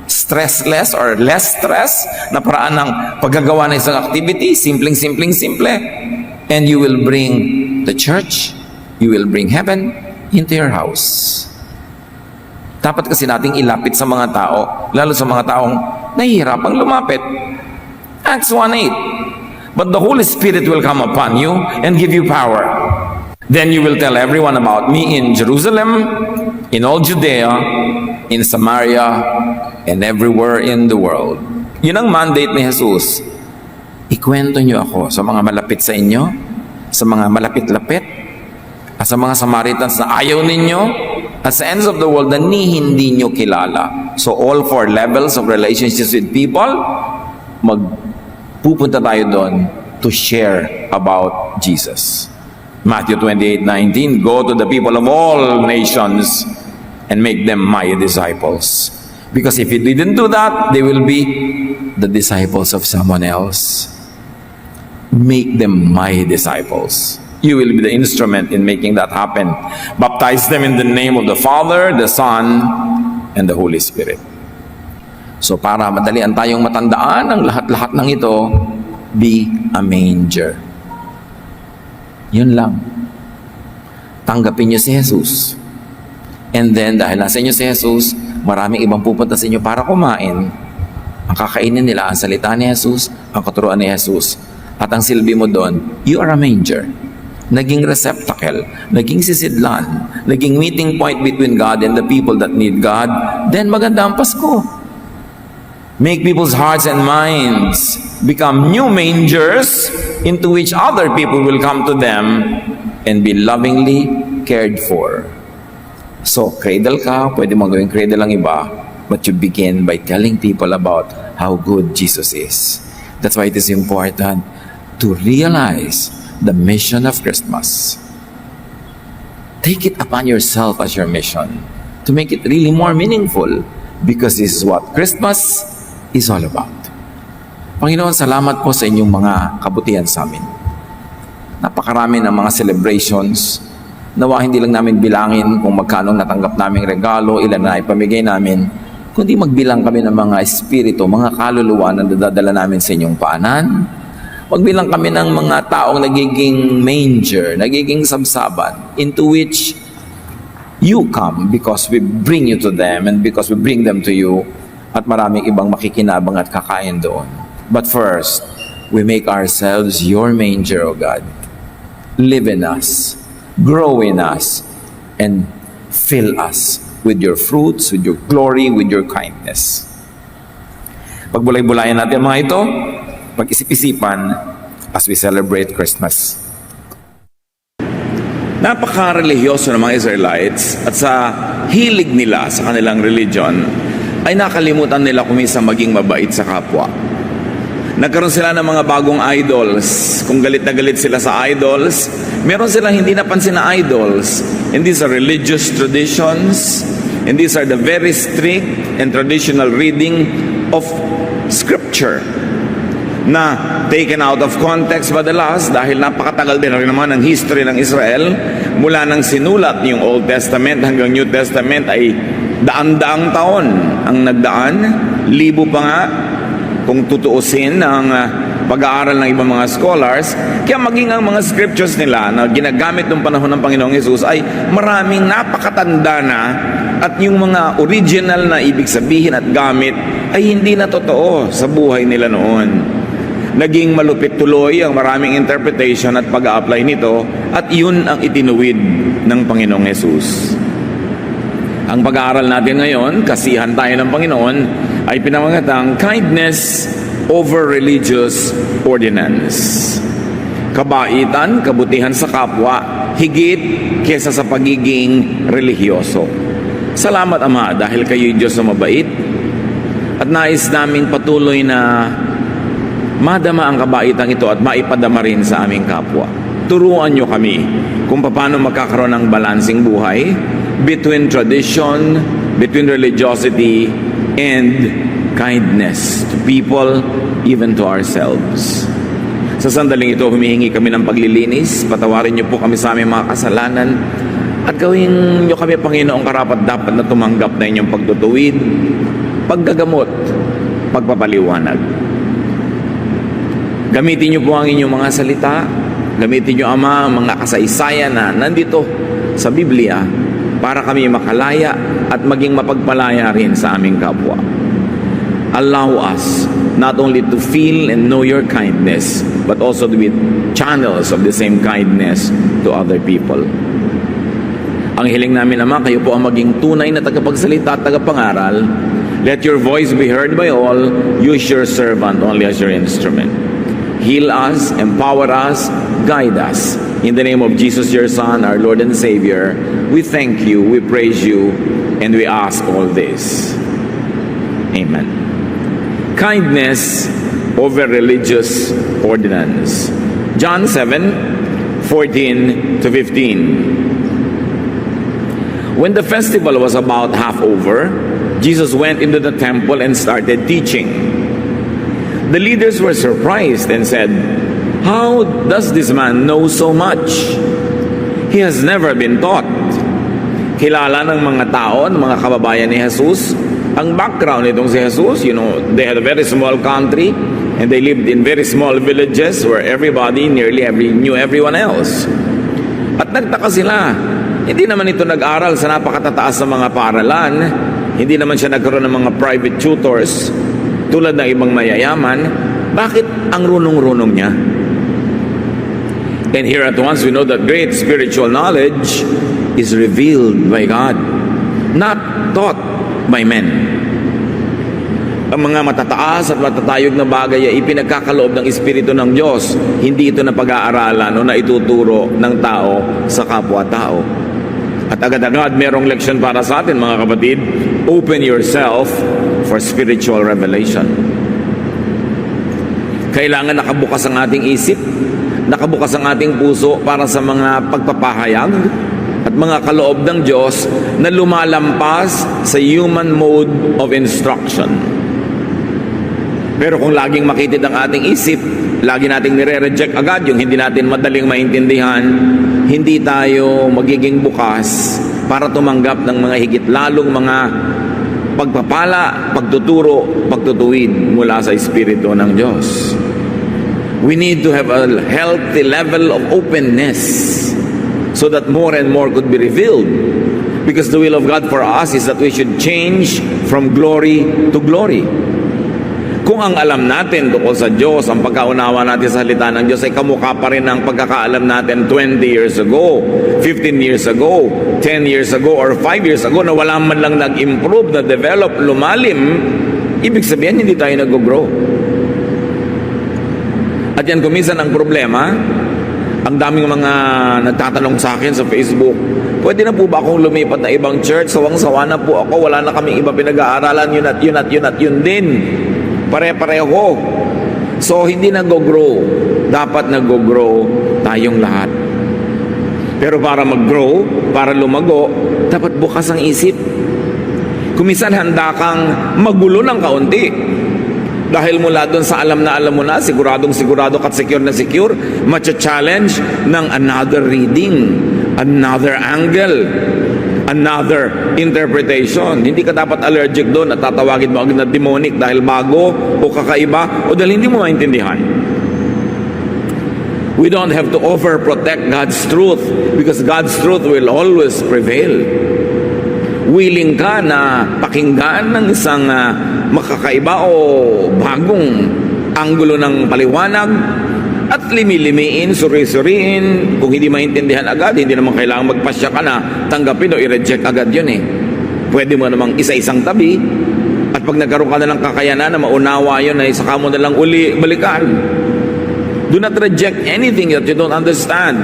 stressless or less stress, na paraan ng paggagawa ng isang activity, simple. And you will bring the church, you will bring heaven into your house. Dapat kasi nating ilapit sa mga tao, lalo sa mga taong nahihirapang lumapit. Acts 1:8. But the Holy Spirit will come upon you and give you power. Then you will tell everyone about me in Jerusalem, in all Judea, in Samaria, and everywhere in the world. Yun ang mandate ni Jesus. Ikwento niyo ako sa mga malapit sa inyo, sa mga malapit-lapit, at sa mga Samaritans na ayaw ninyo, at sa ends of the world na hindi nyo kilala. So all 4 levels of relationships with people, magpupunta tayo doon to share about Jesus. Matthew 28:19, go to the people of all nations and make them my disciples. Because if you didn't do that, they will be the disciples of someone else. Make them my disciples. You will be the instrument in making that happen. Baptize them in the name of the Father, the Son, and the Holy Spirit. So para madalian tayong matandaan ang lahat-lahat ng ito, be a manger. Yun lang. Tanggapin niyo si Jesus. And then, dahil nasa inyo si Jesus, maraming ibang pupunta sa inyo para kumain. Ang kakainin nila, ang salita ni Jesus, ang katuruan ni Jesus. At ang silbi mo doon, you are a manger. Naging receptacle, naging sisidlan, naging meeting point between God and the people that need God, then maganda ang Pasko. Make people's hearts and minds become new mangers into which other people will come to them and be lovingly cared for. So, cradle ka, pwede mo gawing cradle ang iba, but you begin by telling people about how good Jesus is. That's why it is important to realize the mission of Christmas. Take it upon yourself as your mission to make it really more meaningful, because this is what Christmas is all about. Panginoon, salamat po sa inyong mga kabutihan sa amin. Napakarami ng mga celebrations. Nawa hindi lang namin bilangin kung magkano natanggap naming regalo, ilan na ipamigay namin, kundi magbilang kami ng mga espiritu, mga kaluluwa na dadala namin sa inyong paanan. Magbilang kami ng mga taong nagiging manger, nagiging sabsaban, into which you come because we bring you to them and because we bring them to you, at maraming ibang makikinabang at kakain doon. But first, we make ourselves your manger, O God. Live in us, grow in us, and fill us with your fruits, with your glory, with your kindness. Pagbulay-bulayan natin mga ito, pag-isip-isipan as we celebrate Christmas. Napaka-religyoso ng mga Israelites at sa hilig nila sa kanilang religion ay nakalimutan nila kumisa maging mabait sa kapwa. Nagkaroon sila ng mga bagong idols. Kung galit na galit sila sa idols, meron silang hindi napansin na idols. And these are religious traditions, and these are the very strict and traditional reading of Scripture na taken out of context madalas dahil napakatagal din rin naman ang history ng Israel. Mula nang sinulat yung Old Testament hanggang New Testament ay daan-daang taon ang nagdaan, libo pa nga kung tutuusin ang pag-aaral ng ibang mga scholars. Kaya maging ang mga scriptures nila na ginagamit ng panahon ng Panginoong Hesus ay maraming napakatanda na, at yung mga original na ibig sabihin at gamit ay hindi na totoo sa buhay nila noon. Naging malupit tuloy ang maraming interpretation at pag-a-apply nito, at yun ang itinuwid ng Panginoong Hesus. Ang pag-aaral natin ngayon, kasihan tayo ng Panginoon, ay pinamagatang kindness over religious ordinance. Kabaitan, kabutihan sa kapwa, higit kesa sa pagiging relihiyoso. Salamat, Ama, dahil kayo'y Diyos na mabait at nais naming patuloy na madama ang kabaitang ito at maipadama rin sa aming kapwa. Turuan niyo kami kung paano magkakaroon ng balansing buhay between tradition, between religiosity, and kindness to people, even to ourselves. Sa sandaling ito, humihingi kami ng paglilinis. Patawarin niyo po kami sa aming mga kasalanan at gawin niyo kami, Panginoong, karapat-dapat na tumanggap na inyong pagtutuwid, paggagamot, pagpapaliwanag. Gamitin niyo po ang inyong mga salita. Gamitin niyo, Ama, ang mga kasaysayan na nandito sa Biblia para kami makalaya at maging mapagpalaya rin sa aming kapwa. Allow us not only to feel and know your kindness, but also to be channels of the same kindness to other people. Ang hiling namin, Ama, kayo po ang maging tunay na tagapagsalita at tagapangaral. Let your voice be heard by all. Use your servant only as your instrument. Heal us, empower us, guide us. In the name of Jesus, your Son, our Lord and Savior, we thank you, we praise you, and we ask all this. Amen. Kindness over religious ordinance. John 7:14 to 15. When the festival was about half over, Jesus went into the temple and started teaching. The leaders were surprised and said, "How does this man know so much? He has never been taught." Kilala ng mga tao, ng mga kababayan ni Jesus, ang background nitong si Jesus. They had a very small country and they lived in very small villages where everybody knew everyone else. At nagtaka sila. Hindi naman ito nag-aral sa napakatataas na mga paaralan. Hindi naman siya nagkaroon ng mga private tutors tulad ng ibang mayayaman. Bakit ang runong-runong niya? And here at once we know that great spiritual knowledge is revealed by God, not taught by men. Ang mga matataas at matatayog na bagay ay ipinagkakaloob ng Espiritu ng Diyos. Hindi ito na pag-aaralan o na ituturo ng tao sa kapwa-tao. At agad-agad merong leksyon para sa atin, mga kapatid. Open yourself for spiritual revelation. Kailangan nakabukas ang ating isip, nakabukas ang ating puso para sa mga pagpapahayag at mga kaloob ng Diyos na lumalampas sa human mode of instruction. Pero kung laging makitid ang ating isip, lagi nating nire-reject agad yung hindi natin madaling maintindihan, hindi tayo magiging bukas para tumanggap ng mga higit lalong mga pagpapala, pagtuturo, pagtutuwid mula sa Espiritu ng Diyos. We need to have a healthy level of openness so that more and more could be revealed. Because the will of God for us is that we should change from glory to glory. Kung ang alam natin tungkol sa Diyos, ang pagkaunawa natin sa salita ng Diyos ay kamukha pa rin ng pagkakaalam natin 20 years ago, 15 years ago, 10 years ago, or 5 years ago na wala man lang nag-improve, na-develop, lumalim, ibig sabihin hindi tayo nag-grow. At yan kuminsan ang problema. Ang daming mga nagtatanong sa akin sa Facebook, pwede na po ba akong lumipat na ibang church? Sawang-sawa na po ako, wala na kaming iba pinag-aaralan, yun din. Pare-pareho. So, hindi nag-grow. Dapat nag-grow tayong lahat. Pero para mag-grow, para lumago, dapat bukas ang isip. Kuminsan handa kang magulo ng kaunti. Dahil mula doon sa alam mo na, siguradong sigurado at secure na secure, matcha-challenge ng another reading, another angle, another interpretation. Hindi ka dapat allergic doon at tatawagin mo agad na demonic dahil bago o kakaiba o dahil hindi mo maintindihan. We don't have to overprotect God's truth because God's truth will always prevail. Willing ka na pakinggan ng isang makakaiba o bagong anggulo ng paliwanag at limi-limiin, suri-suriin. Kung hindi maintindihan agad, hindi naman kailangan magpasya ka na tanggapin o i-reject agad yun eh. Pwede mo namang isa-isang tabi At pag nagkaroon ka na ng kakayanan na maunawa yun, ay saka mo na lang uli balikan. Do not reject anything that you don't understand,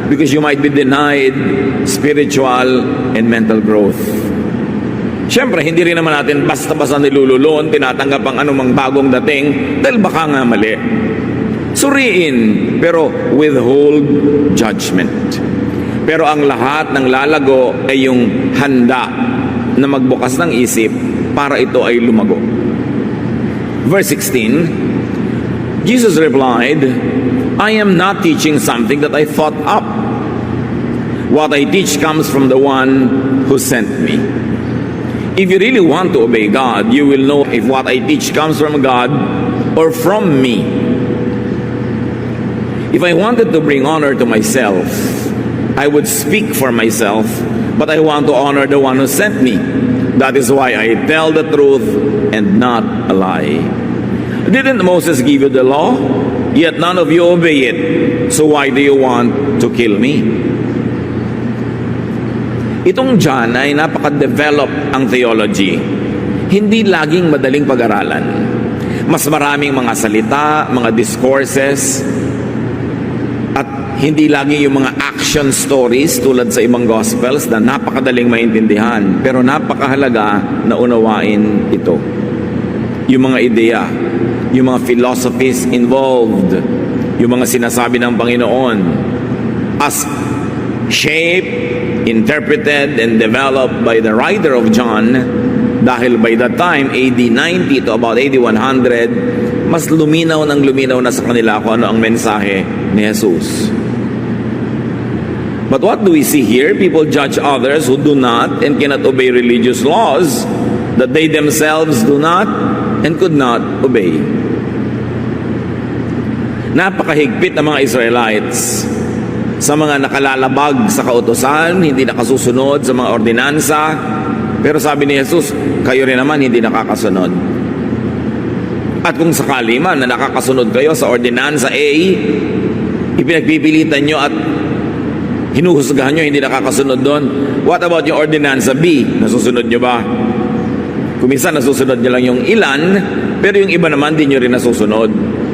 because you might be denied spiritual and mental growth. Siyempre, hindi rin naman natin basta-basta nilululon, tinatanggap ang anumang bagong dating, dahil baka nga mali. Suriin, pero withhold judgment. Pero ang lahat ng lalago ay yung handa na magbukas ng isip para ito ay lumago. Verse 16, Jesus replied, I am not teaching something that I thought up. What I teach comes from the one who sent me. If you really want to obey God, you will know if what I teach comes from God or from me. If I wanted to bring honor to myself, I would speak for myself, but I want to honor the one who sent me. That is why I tell the truth and not a lie. Didn't Moses give you the law? Yet none of you obey it. So why do you want to kill me? Itong John ay napaka-develop ang theology. Hindi laging madaling pag-aralan. Mas maraming mga salita, mga discourses, at hindi lagi yung mga action stories tulad sa ibang gospels na napakadaling maintindihan. Pero napakahalaga na unawain ito. Yung mga ideya, yung mga philosophies involved, yung mga sinasabi ng Panginoon as shaped, interpreted, and developed by the writer of John, dahil by that time, AD 90 to about AD 100, mas luminaw na sa kanila kung ano ang mensahe ni Jesus. But what do we see here? People judge others who do not and cannot obey religious laws that they themselves do not and could not obey. Napakahigpit ng mga Israelites sa mga nakalalabag sa kautusan, hindi nakasusunod sa mga ordinansa. Pero sabi ni Jesus, kayo rin naman hindi nakakasunod. At kung sakali man na nakakasunod kayo sa ordinansa A, ipinagpipilitan nyo at hinuhusgahan nyo, hindi nakakasunod doon. What about yung ordinansa B? Nasusunod nyo ba? Kung minsan nasusunod nyo lang yung ilan, pero yung iba naman di nyo rin nasusunod.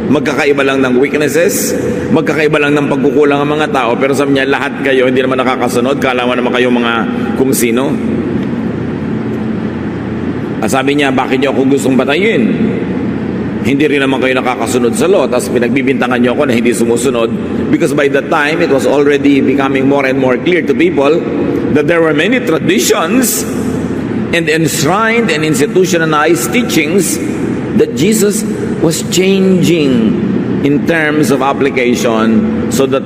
Magkakaiba lang ng weaknesses, magkakaiba lang ng pagkukulang ng mga tao, pero sabi niya, lahat kayo hindi naman nakakasunod, kala mo naman kayo mga kung sino. At sabi niya, bakit niyo ako gustong patayin? Hindi rin naman kayo nakakasunod sa law, tapos pinagbibintangan niyo ako na hindi sumusunod, because by that time, it was already becoming more and more clear to people that there were many traditions and enshrined and institutionalized teachings that Jesus was changing in terms of application so that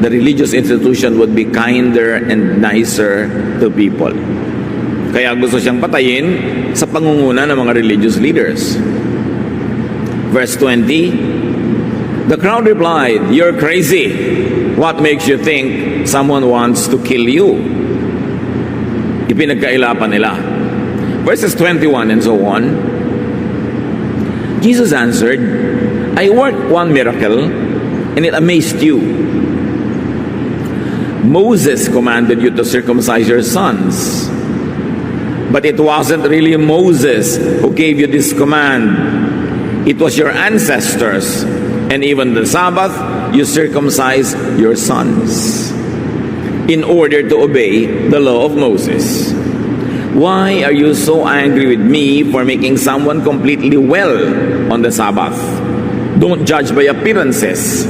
the religious institution would be kinder and nicer to people. Kaya gusto siyang patayin sa pangunguna ng mga religious leaders. Verse 20, the crowd replied, "You're crazy. What makes you think someone wants to kill you?" Ipinagkailapan nila. Verses 21 and so on, Jesus answered, "I worked one miracle, and it amazed you. Moses commanded you to circumcise your sons. But it wasn't really Moses who gave you this command. It was your ancestors. And even the Sabbath, you circumcise your sons in order to obey the law of Moses. Why are you so angry with me for making someone completely well on the Sabbath? Don't judge by appearances.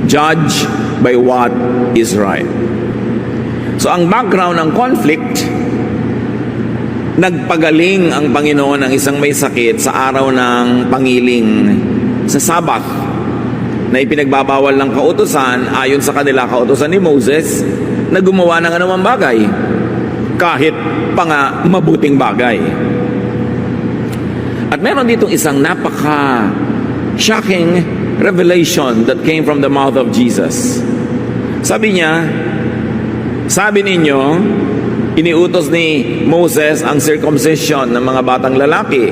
Judge by what is right." So ang background ng conflict, nagpagaling ang Panginoon ng isang may sakit sa araw ng pangiling sa Sabbath na ipinagbabawal ng kautusan ayon sa kanila kautusan ni Moses na gumawa ng anumang bagay, kahit pa nga mabuting bagay. At meron ditong isang napaka-shocking revelation that came from the mouth of Jesus. Sabi niya, sabi ninyo, iniutos ni Moses ang circumcision ng mga batang lalaki.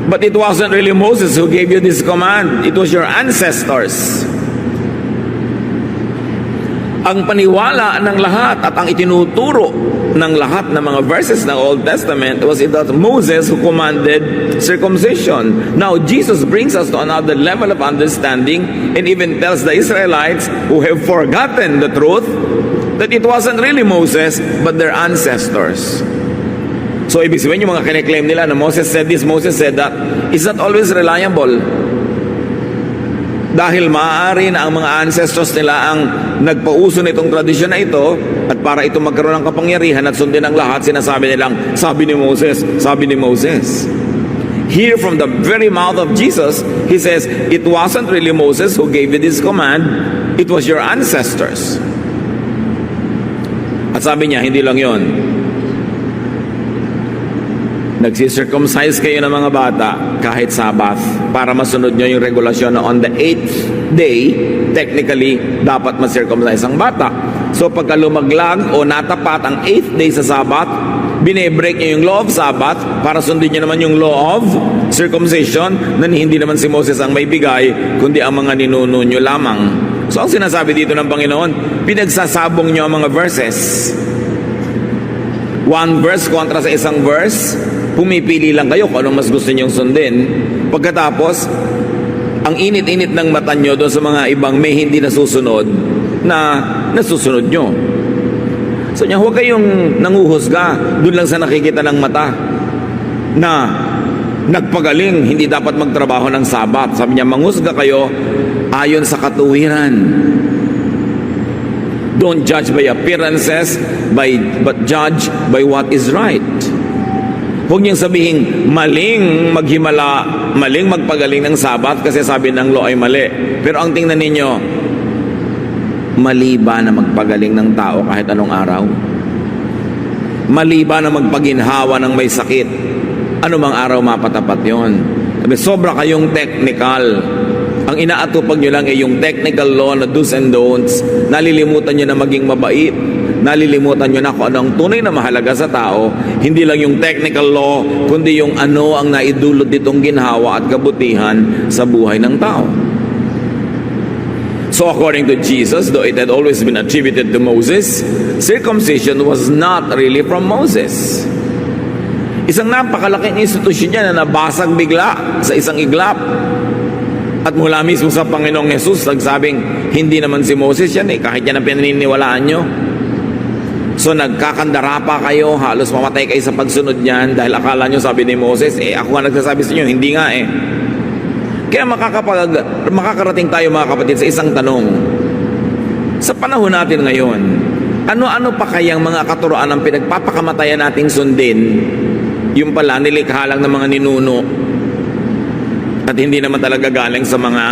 But it wasn't really Moses who gave you this command. It was your ancestors. Ang paniwala ng lahat at ang itinuturo ng lahat ng mga verses ng Old Testament was that Moses who commanded circumcision. Now, Jesus brings us to another level of understanding and even tells the Israelites who have forgotten the truth that it wasn't really Moses but their ancestors. So, ibig sabihin yung mga kiniklaim nila na Moses said this, Moses said that, is not always reliable. Dahil maaari na ang mga ancestors nila ang nagpauso nitong tradisyon na ito at para ito magkaroon ng kapangyarihan at sundin ang lahat, sinasabi nilang, sabi ni Moses, sabi ni Moses. Here from the very mouth of Jesus, He says, it wasn't really Moses who gave you this command, it was your ancestors. At sabi niya, hindi lang yon. Nagsisircumcise kayo ng mga bata kahit Sabbath para masunod nyo yung regulasyon na on the 8th day, technically, dapat masircumcise ang bata. So pagka lumaglag o natapat ang 8th day sa Sabbath, binebreak nyo yung law of Sabbath para sundin nyo naman yung law of circumcision na hindi naman si Moses ang may bigay, kundi ang mga ninuno nyo lamang. So ang sinasabi dito ng Panginoon, pinagsasabong nyo ang mga verses. One verse kontra sa isang verse, pumipili lang kayo kung anong mas gusto nyong sundin. Pagkatapos, ang init-init ng mata nyo doon sa mga ibang may hindi nasusunod na nasusunod nyo. So niya, huwag kayong nanguhusga doon lang sa nakikita ng mata na nagpagaling, hindi dapat magtrabaho ng Sabat. Sabi niya, manghusga kayo ayon sa katuwiran. Don't judge by appearances, but judge by what is right. Huwag niyong sabihin, maling maghimala, maling magpagaling ng Sabat kasi sabi ng law ay mali. Pero ang tingnan ninyo, mali ba na magpagaling ng tao kahit anong araw? Mali ba na magpaginhawa ng may sakit? Ano mang araw mapatapat yon? Sobra kayong technical. Ang inaatupag nyo lang ay yung technical law na do's and don'ts. Nalilimutan nyo na maging mabait. Nalilimutan nyo na kung ano ang tunay na mahalaga sa tao. Hindi lang yung technical law, kundi yung ano ang naidulot nitong ginhawa at kabutihan sa buhay ng tao. So according to Jesus, though it had always been attributed to Moses, circumcision was not really from Moses. Isang napakalaking institusyon niya na nabasag bigla sa isang iglap. At mula mismo sa Panginoong Jesus, nagsabing, hindi naman si Moses yan kahit yan ang pinaniniwalaan nyo. So nagkakandara pa kayo, halos mamatay kayo sa pagsunod niyan dahil akala nyo sabi ni Moses, ako nga nagsasabi sa inyo, hindi nga Kaya makakarating tayo mga kapatid sa isang tanong. Sa panahon natin ngayon, ano-ano pa kayang mga katuroan ang pinagpapakamatayan nating sundin? Yung pala, nilikha lang ng mga ninuno at hindi naman talaga galing sa mga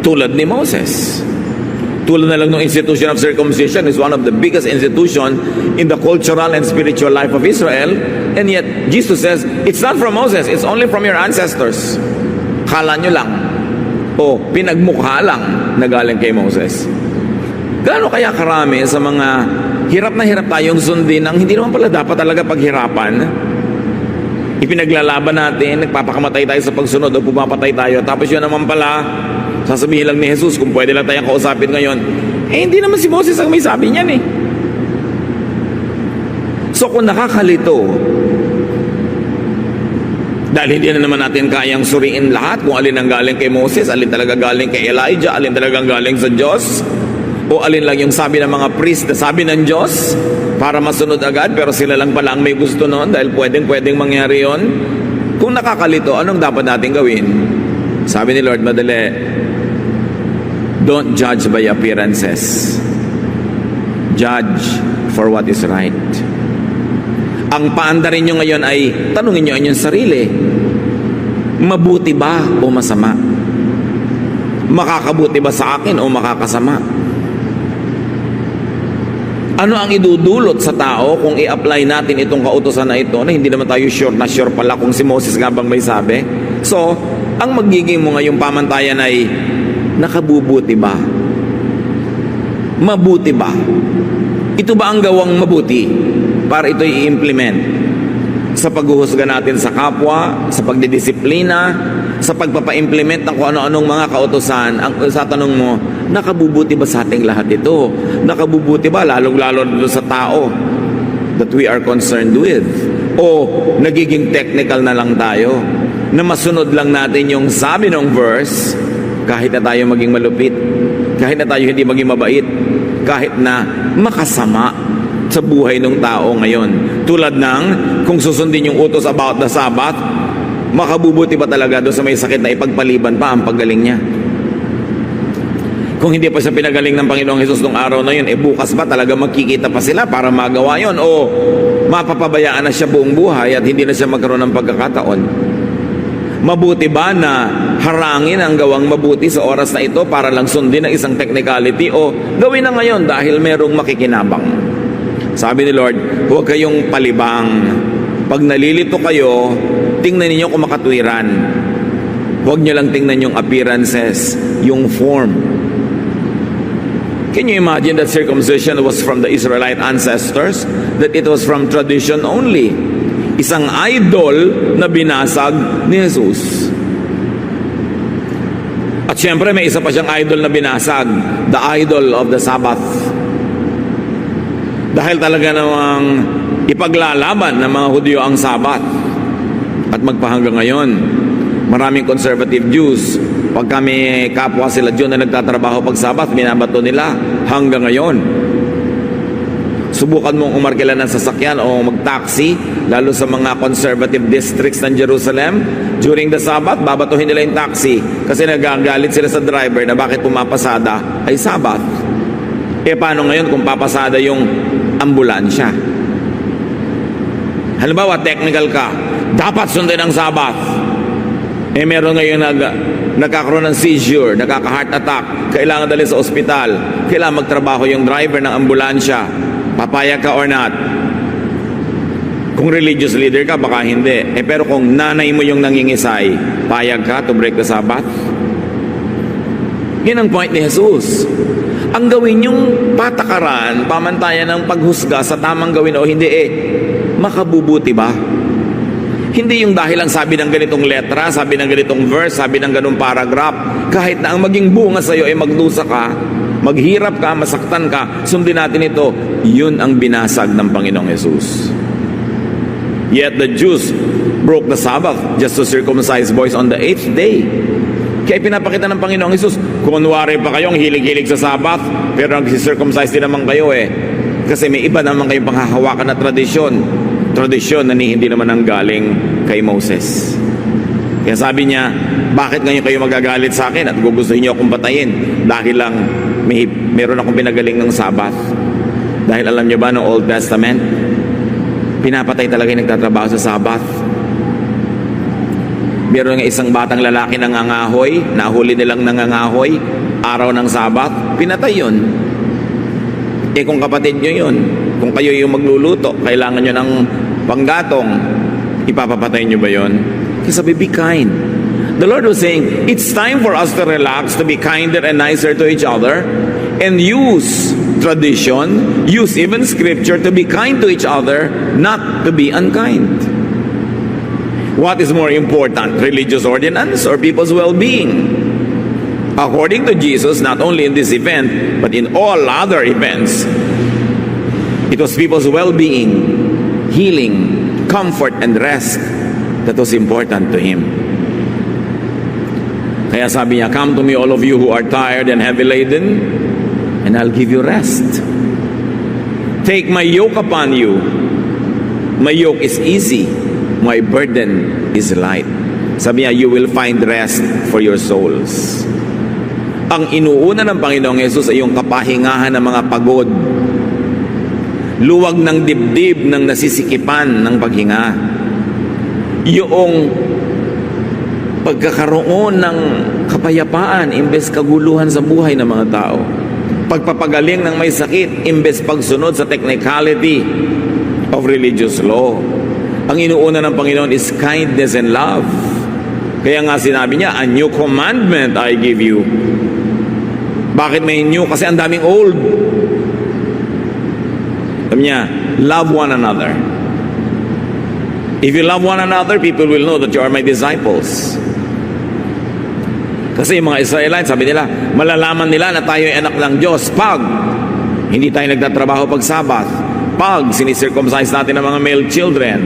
tulad ni Moses. Tulad na lang ng institution of circumcision is one of the biggest institution in the cultural and spiritual life of Israel, and yet Jesus says, it's not from Moses, it's only from your ancestors. Kala nyo lang o pinagmukha lang na galing kay Moses. Gaano kaya karami sa mga hirap na hirap tayong sundin ang hindi naman pala dapat talaga paghirapan? Ipinaglalaban natin, nagpapakamatay tayo sa pagsunod o pumapatay tayo. Tapos yun naman pala, sasabihin lang ni Jesus, kung pwede lang tayong kausapin ngayon, hindi naman si Moses ang may sabi niyan So kung nakakalito, dahil hindi na naman natin kayang suriin lahat kung alin ang galing kay Moses, alin talaga galing kay Elijah, alin talagang galing sa Diyos, o alin lang yung sabi ng mga priest na sabi ng Diyos para masunod agad, pero sila lang pala ang may gusto noon dahil pwedeng mangyari yon. Kung nakakalito, anong dapat natin gawin? Sabi ni Lord, madali, don't judge by appearances. Judge for what is right. Ang paandarin nyo ngayon ay tanungin nyo ang inyong sarili, mabuti ba o masama? Makakabuti ba sa akin o makakasama? Ano ang idudulot sa tao kung i-apply natin itong kautusan na ito na hindi naman tayo sure pala kung si Moses nga bang may sabi? So, ang magiging mo ngayong pamantayan ay nakabubuti ba? Mabuti ba? Ito ba ang gawang mabuti para ito i-implement? sa paghuhusga natin sa kapwa, sa pagdidisiplina, sa pagpapa-implement ng kung ano-anong mga kautusan. Sa tanong mo, nakabubuti ba sa ating lahat ito? Nakabubuti ba lalong-lalo dito sa tao that we are concerned with? O nagiging technical na lang tayo, na masunod lang natin yung sabi ng verse, kahit na tayo maging malupit, kahit na tayo hindi maging mabait, kahit na makasama sa buhay ng tao ngayon. Tulad ng, kung susundin yung utos about the Sabbath, makabubuti ba talaga doon sa may sakit na ipagpaliban pa ang paggaling niya? Kung hindi pa siya pinagaling ng Panginoong Hesus nung araw na yun, bukas ba talaga magkikita pa sila para magawa yon? O mapapabayaan na siya buong buhay at hindi na siya magkaroon ng pagkakataon? Mabuti ba na harangin ang gawang mabuti sa oras na ito para lang sundin ang isang technicality, o gawin na ngayon dahil merong makikinabang? Sabi ni Lord, huwag kayong palibang. Pag nalilito kayo, tingnan ninyo kung makatwiran. Huwag nyo lang tingnan yung appearances, yung form. Can you imagine that circumcision was from the Israelite ancestors? That it was from tradition only? Isang idol na binasag ni Jesus. At syempre may isa pa siyang idol na binasag, the idol of the Sabbath. Dahil talaga namang ipaglalaban ng mga Hudyo ang Sabat. At magpahanggang ngayon, maraming conservative Jews, pag kami kapwa sila Jew na nagtatrabaho pag Sabat, binabato nila hanggang ngayon. Subukan mong umarkila ng sasakyan o mag-taxi, lalo sa mga conservative districts ng Jerusalem, during the Sabbath, babatuhin nila yung taxi kasi nagagalit sila sa driver na bakit pumapasada ay Sabbath. Paano ngayon kung papasada yung ambulansya? Halimbawa, technical ka, dapat sundin ang Sabbath. Meron ngayon nagkakaroon ng seizure, nakaka-heart attack, kailangan dali sa ospital, kailangan magtrabaho yung driver ng ambulansya. Papayag ka or not? Kung religious leader ka, baka hindi. Pero kung nanay mo yung nangingisay, payag ka to break the Sabbath? Yan ang point ni Jesus. Ang gawin yung patakaran, pamantayan ng paghusga sa tamang gawin o hindi, makabubuti ba? Hindi yung dahil ang sabi ng ganitong letra, sabi ng ganitong verse, sabi ng ganitong paragraph, kahit na ang maging bunga sa'yo ay magdusa ka, maghirap ka, masaktan ka, sundin natin ito, yun ang binasag ng Panginoong Hesus. Yet the Jews broke the Sabbath just to circumcise boys on the 8th day. Kaya pinapakita ng Panginoong Hesus, kunwari pa kayong hilig-hilig sa Sabbath, pero nag-circumcise din naman kayo Kasi may iba naman kayong panghahawakan na tradisyon. Tradisyon na hindi naman ang galing kay Moses. Kaya sabi niya, bakit ngayon kayo magagalit sa akin at gugustuhin niyo akong patayin? Dahil lang meron akong pinagaling ng Sabbath. Dahil alam niyo ba no Old Testament, pinapatay talaga yung nagtatrabaho sa Sabbath. Meron nga isang batang lalaki nangangahoy, nahuli nilang nangangahoy, araw ng Sabat, pinatay yun. Kung kapatid nyo yun, kung kayo yung magluluto, kailangan nyo ng panggatong, ipapapatay nyo ba yun? Kasi sabi, be kind. The Lord was saying, it's time for us to relax, to be kinder and nicer to each other, and use tradition, use even scripture to be kind to each other, not to be unkind. What is more important, religious ordinance or people's well-being? According to Jesus, not only in this event, but in all other events, it was people's well-being, healing, comfort, and rest that was important to Him. Kaya sabi niya, come to me all of you who are tired and heavy laden, and I'll give you rest. Take my yoke upon you. My yoke is easy. My burden is light. Sabi niya, you will find rest for your souls. Ang inuuna ng Panginoong Yesus ay yung kapahingahan ng mga pagod. Luwag ng dibdib ng nasisikipan ng paghinga. Yung pagkakaroon ng kapayapaan imbes kaguluhan sa buhay ng mga tao. Pagpapagaling ng may sakit imbes pagsunod sa technicality of religious law. Ang inuuna ng Panginoon is kindness and love. Kaya nga sinabi niya, a new commandment I give you. Bakit may new? Kasi ang daming old. Sabi niya, love one another. If you love one another, people will know that you are my disciples. Kasi yung mga Israelites, sabi nila, malalaman nila na tayo ay anak ng Diyos pag hindi tayo nagtatrabaho pag Sabbath, pag sinicircumcise natin ang mga male children,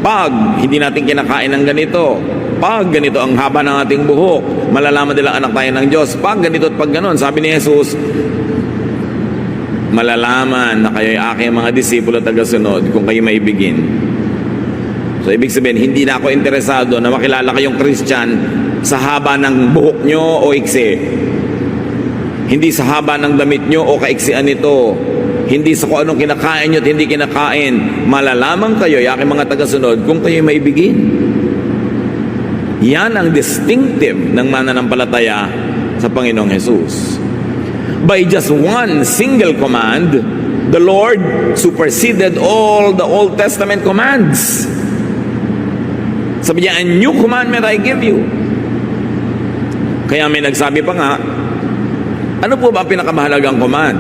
pag hindi natin kinakain ng ganito, pag ganito ang haba ng ating buhok, malalaman nila anak tayo ng Diyos, pag ganito at pag ganon. Sabi ni Jesus, malalaman na kayo ay aking mga disipulo at tagasunod kung kayo maibigin. So, ibig sabihin, hindi na ako interesado na makilala kayong Christian sa haba ng buhok nyo o iksi. Hindi sa haba ng damit nyo o kaiksian nito. Hindi sa kung anong kinakain nyo at hindi kinakain. Malalaman kayo, ay aking mga tagasunod, kung kayo maibigin. Yan ang distinctive ng mananampalataya sa Panginoong Jesus. By just one single command, the Lord superseded all the Old Testament commands. Sabi niya, a new commandment I give you. Kaya may nagsabi pa nga, ano po ba ang pinakamahalagang command?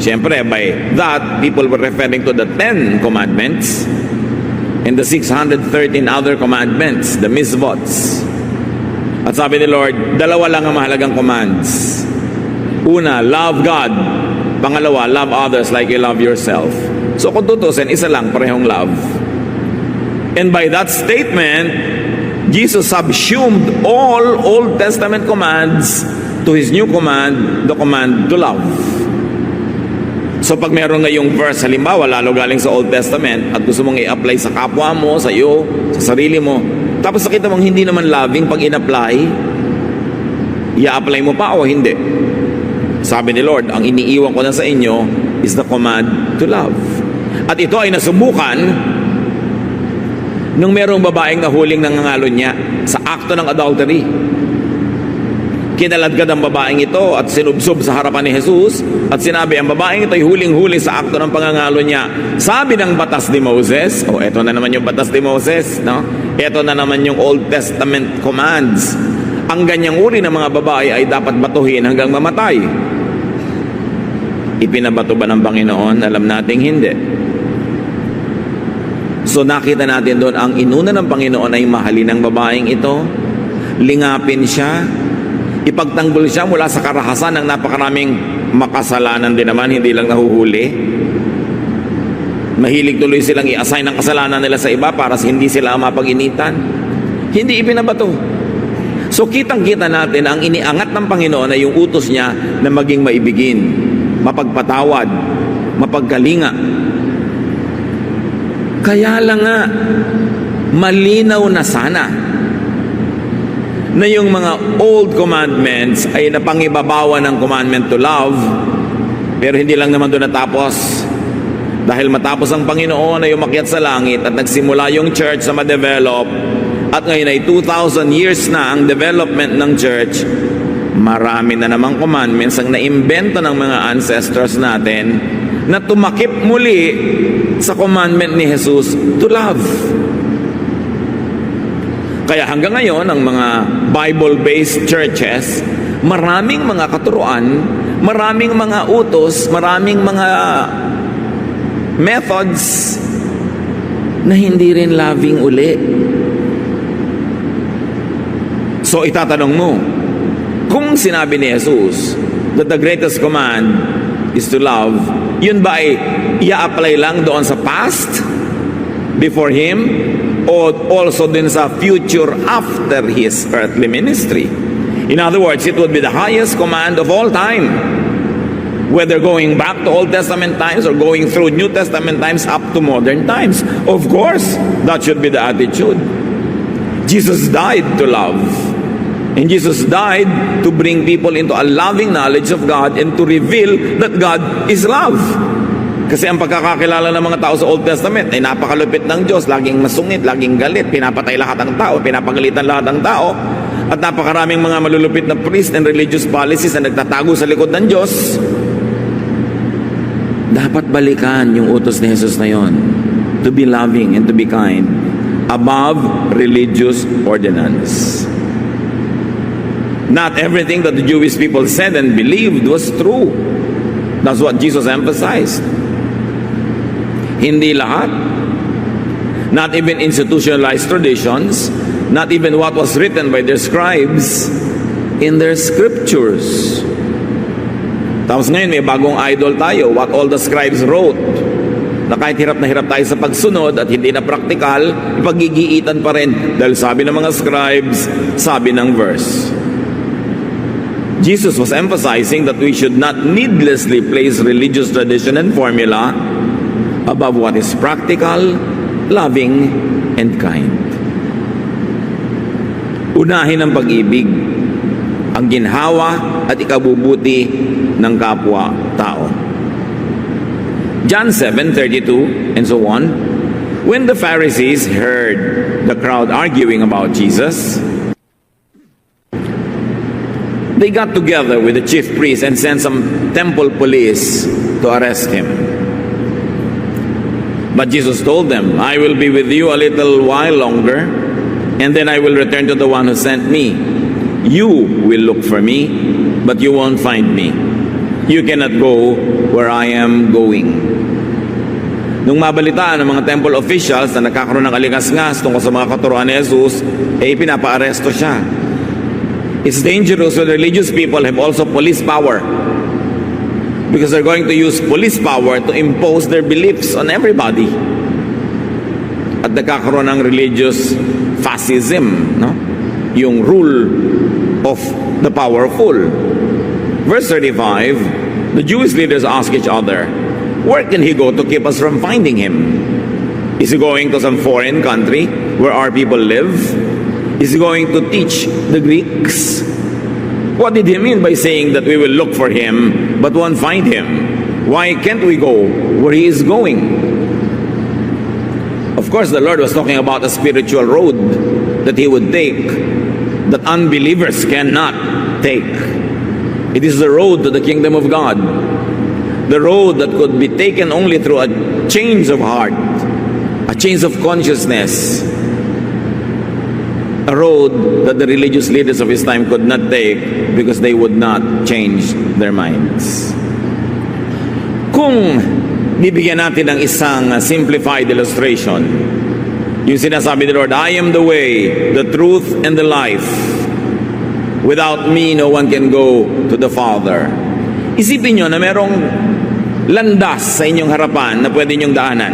Siyempre, by that, people were referring to the 10 commandments and the 613 other commandments, the mitzvots. At sabi ni Lord, dalawa lang ang mahalagang commands. Una, love God. Pangalawa, love others like you love yourself. So kung tutusin, isa lang, parehong love. And by that statement, Jesus subsumed all Old Testament commands to His new command, the command to love. So pag meron ngayong verse, halimbawa, lalo galing sa Old Testament, at gusto mong i-apply sa kapwa mo, sa iyo, sa sarili mo, tapos nakita mong hindi naman loving pag in-apply, i-apply mo pa o hindi? Sabi ni Lord, ang iniiwan ko na sa inyo is the command to love. At ito ay nasubukan nung merong babaeng nahuling nangangalo niya sa akto ng adultery. Kinaladkad ang babaeng ito at sinubsob sa harapan ni Jesus at sinabi, ang babaeng ito ay huling-huli sa akto ng pangangalo niya. Sabi ng batas ni Moses, eto na naman yung batas ni Moses, no? Eto na naman yung Old Testament commands. Ang ganyang uri ng mga babae ay dapat batuhin hanggang mamatay. Ipinabato ba ng Panginoon? Alam nating hindi. So nakita natin doon, ang inuna ng Panginoon ay mahalin ang babaeng ito, lingapin siya, ipagtanggol siya mula sa karahasan ng napakaraming makasalanan din naman, hindi lang nahuhuli. Mahilig tuloy silang i-assign ang kasalanan nila sa iba para hindi sila mapag-initan. Hindi ipinabato. So kitang-kita natin, ang iniangat ng Panginoon ay yung utos niya na maging maibigin, mapagpatawad, mapagkalinga. Kaya lang nga, malinaw na sana na yung mga old commandments ay napangibabawa ng commandment to love, pero hindi lang naman doon natapos. Dahil matapos ang Panginoon ay umakyat sa langit at nagsimula yung church na ma-develop, at ngayon ay 2,000 years na ang development ng church, marami na namang commandments ang naimbento ng mga ancestors natin na tumakip muli sa commandment ni Jesus to love. Kaya hanggang ngayon, ang mga Bible-based churches, maraming mga katuruan, maraming mga utos, maraming mga methods na hindi rin loving uli. So itatanong mo, kung sinabi ni Jesus that the greatest command is to love, yun ba ay i-apply lang doon sa past before Him o also din sa future after His earthly ministry? In other words, it would be the highest command of all time, whether going back to Old Testament times or going through New Testament times up to modern times. Of course, that should be the attitude. Jesus died to love. And Jesus died to bring people into a loving knowledge of God and to reveal that God is love. Kasi ang pagkakakilala ng mga tao sa Old Testament ay napakalupit ng Diyos, laging masungit, laging galit, pinapatay lahat ng tao, pinapagalitan lahat ng tao, at napakaraming mga malulupit na priest and religious policies na nagtatago sa likod ng Diyos. Dapat balikan yung utos ni Jesus na yon, to be loving and to be kind above religious ordinance. Not everything that the Jewish people said and believed was true. That's what Jesus emphasized. Hindi lahat. not even institutionalized traditions, not even what was written by their scribes in their scriptures. Tapos ngayon may bagong idol tayo, what all the scribes wrote, na kahit hirap na hirap tayo sa pagsunod at hindi na praktikal, ipagigiitan pa rin dahil sabi ng mga scribes, sabi ng verse. Jesus was emphasizing that we should not needlessly place religious tradition and formula above what is practical, loving, and kind. Unahin ang pag-ibig, ang ginhawa at ikabubuti ng kapwa-tao. John 7:32 and so on. When the Pharisees heard the crowd arguing about Jesus, they got together with the chief priests and sent some temple police to arrest him. But Jesus told them, I will be with you a little while longer, and then I will return to the one who sent me. You will look for me, but you won't find me. You cannot go where I am going. Nung mabalitaan ng mga temple officials na nagkakaroon ng aligasgas tungkol sa mga katuruan ni Jesus, pinapa-aresto siya. It's dangerous when religious people have also police power, because they're going to use police power to impose their beliefs on everybody. At nagkakaroon ng religious fascism, no? Yung rule of the powerful. Verse 35, the Jewish leaders ask each other, where can he go to keep us from finding him? Is he going to some foreign country where our people live? Is he going to teach the Greeks? What did he mean by saying that we will look for him but won't find him? Why can't we go where he is going? Of course, the Lord was talking about a spiritual road that he would take that unbelievers cannot take. It is the road to the kingdom of God. The road that could be taken only through a change of heart, a change of consciousness, a road that the religious leaders of his time could not take because they would not change their minds. Kung bibigyan natin ng isang simplified illustration, yung sinasabi ni Lord, I am the way, the truth, and the life. Without me, no one can go to the Father. Isipin nyo na merong landas sa inyong harapan na pwede nyong daanan.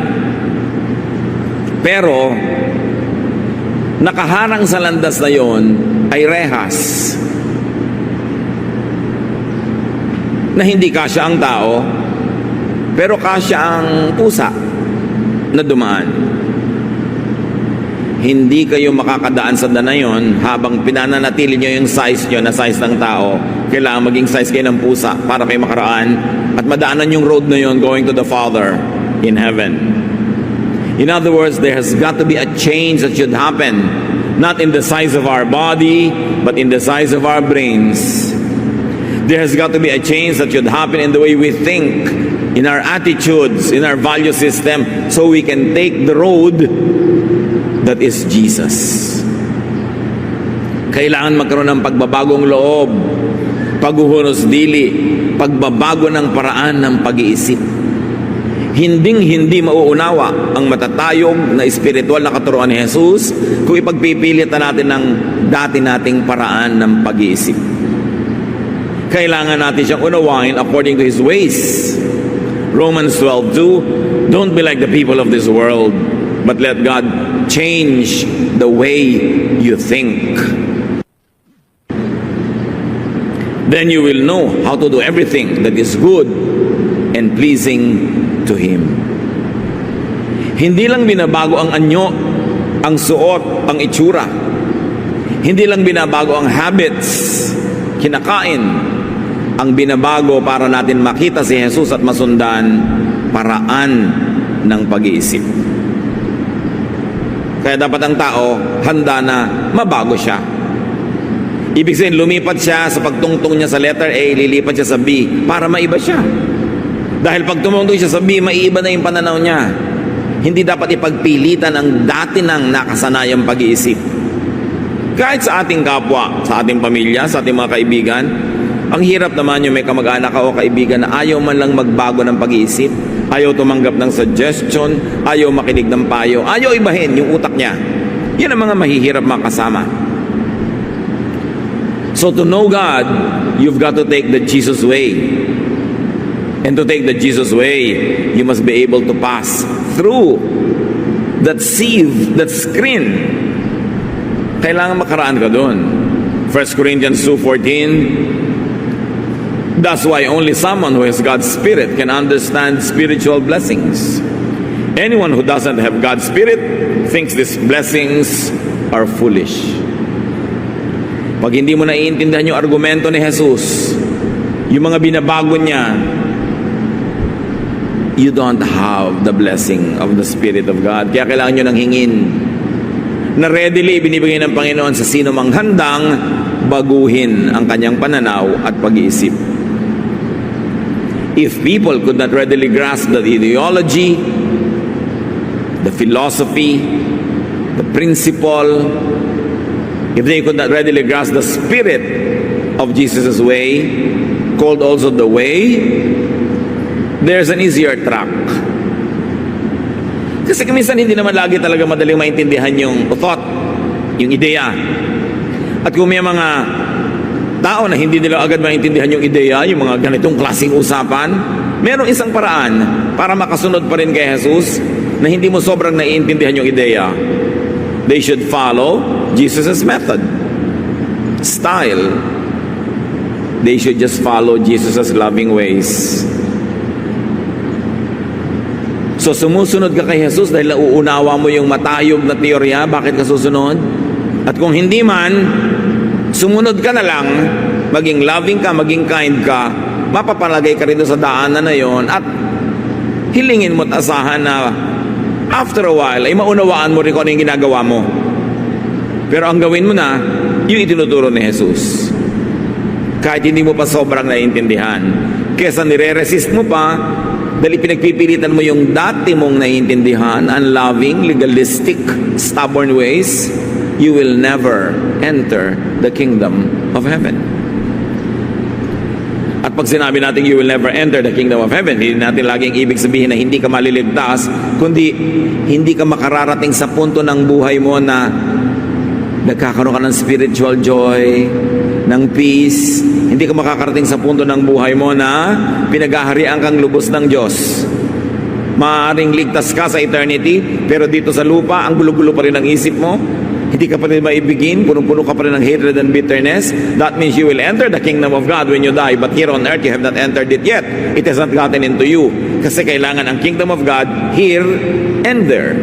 Pero, nakaharang sa landas na yon ay rehas na hindi kasya ang tao, pero kasya ang pusa na dumaan. Hindi kayo makakadaan sa daan na yon habang pinananatili nyo yung size nyo na size ng tao. Kailangan maging size kayo ng pusa para kayo makaraan at madaanan yung road na yon going to the Father in heaven. In other words, there has got to be a change that should happen, not in the size of our body, but in the size of our brains. There has got to be a change that should happen in the way we think, in our attitudes, in our value system, so we can take the road that is Jesus. Kailangan magkaroon ng pagbabagong loob, paghuhunos dili, pagbabago ng paraan ng pag-iisip. Hinding-hindi mauunawa ang matatayog na espiritual na katuruan ni Jesus kung ipagpipilit na natin ng dati nating paraan ng pag-iisip. Kailangan natin siyang unawain according to His ways. Romans 12:2, don't be like the people of this world, but let God change the way you think. Then you will know how to do everything that is good and pleasing to Him. Hindi lang binabago ang anyo, ang suot, ang itsura. Hindi lang binabago ang habits, kinakain. Ang binabago para natin makita si Jesus at masundan paraan ng pag-iisip. Kaya dapat ang tao handa na mabago siya. Ibig sabihin, lumipat siya sa pagtungtong niya sa letter A, lilipat siya sa B para maiba siya. Dahil pag tumungtong siya sa B, maiiba na yung pananaw niya. Hindi dapat ipagpilitan ang dati ng nakasanayang pag-iisip. Kahit sa ating kapwa, sa ating pamilya, sa ating mga kaibigan, ang hirap naman yung may kamag-anak o kaibigan na ayaw man lang magbago ng pag-iisip. Ayaw tumanggap ng suggestion, ayaw makinig ng payo, ayaw ibahin yung utak niya. Yan ang mga mahihirap makasama. So to know God, you've got to take the Jesus way. And to take the Jesus way, you must be able to pass through that sieve, that screen. Kailangan makaraan ka doon. 1 Corinthians 2:14. That's why only someone who has God's Spirit can understand spiritual blessings. Anyone who doesn't have God's Spirit thinks these blessings are foolish. Pag hindi mo naiintindihan yung argumento ni Jesus, yung mga binabago niya, you don't have the blessing of the Spirit of God. Kaya kailangan nyo nang hingin na readily binibigay ng Panginoon sa sino mang handang baguhin ang kanyang pananaw at pag-iisip. If people could not readily grasp the ideology, the philosophy, the principle, if they could not readily grasp the spirit of Jesus' way, called also the way, there's an easier track. Kasi minsan hindi naman lagi talaga madaling maintindihan yung thought, yung ideya. At kung may mga tao na hindi nila agad maintindihan yung ideya, yung mga ganitong klaseng usapan, merong isang paraan para makasunod pa rin kay Jesus na hindi mo sobrang naiintindihan yung ideya. They should follow Jesus' method, style. They should just follow Jesus' loving ways. So sumusunod ka kay Jesus dahil nauunawa mo yung matayog na teorya, bakit ka susunod? At kung hindi man, sumunod ka na lang, maging loving ka, maging kind ka, mapapalagay ka rin doon sa daanan na yon at hilingin mo at asahan na after a while ay maunawaan mo rin kung ano yung ginagawa mo. Pero ang gawin mo na, yung itinuturo ni Jesus. Kahit hindi mo pa sobrang naiintindihan. Kesa nire-resist mo pa, dahil pinagpipilitan mo yung dati mong naiintindihan, unloving, legalistic, stubborn ways, you will never enter the kingdom of heaven. At pag sinabi natin you will never enter the kingdom of heaven, hindi natin laging ibig sabihin na hindi ka maliligtas, kundi hindi ka makararating sa punto ng buhay mo na nagkakaroon ka ng spiritual joy, ng peace. Hindi ka makakarating sa punto ng buhay mo na pinaghaharian kang lubos ng Diyos. Maaaring ligtas ka sa eternity, pero dito sa lupa, ang gulo-gulo pa rin ang isip mo. Hindi ka pa rin maibigin, punong-puno ka pa rin ng hatred and bitterness. That means you will enter the kingdom of God when you die. But here on earth, you have not entered it yet. It has not gotten into you. Kasi kailangan ang kingdom of God here and there.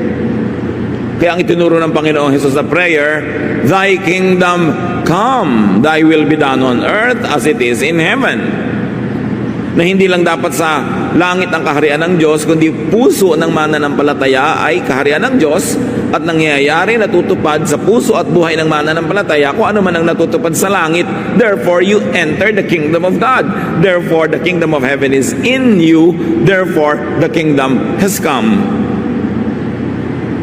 Kaya ang itinuro ng Panginoong Jesus sa prayer, Thy kingdom come, Thy will be done on earth as it is in heaven. Na hindi lang dapat sa langit ang kaharian ng Diyos, kundi puso ng mananampalataya ay kaharian ng Diyos at nangyayari, natutupad sa puso at buhay ng mananampalataya kung ano man ang natutupad sa langit. Therefore, you enter the kingdom of God. Therefore, the kingdom of heaven is in you. Therefore, the kingdom has come.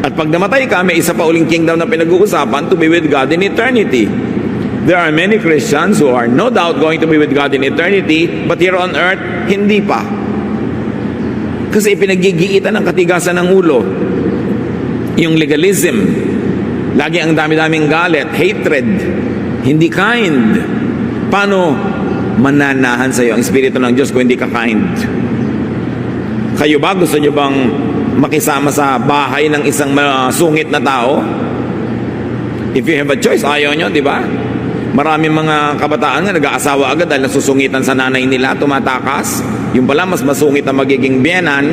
At pag namatay ka, may isa pa uling kingdom na pinag-uusapan, to be with God in eternity. There are many Christians who are no doubt going to be with God in eternity, but here on earth, hindi pa. Kasi ipinagigiitan ng katigasan ng ulo. Yung legalism, lagi ang dami-daming galit, hatred, hindi kind. Paano mananahan sa iyo ang Espiritu ng Diyos kung hindi ka kind? Kayo ba, gusto nyo bang makisama sa bahay ng isang sungit na tao? If you have a choice, ayaw nyo, di ba? Maraming mga kabataan nga nag-aasawa agad dahil nasusungitan sa nanay nila, tumatakas. Yung pala, mas masungit ang magiging biyenan.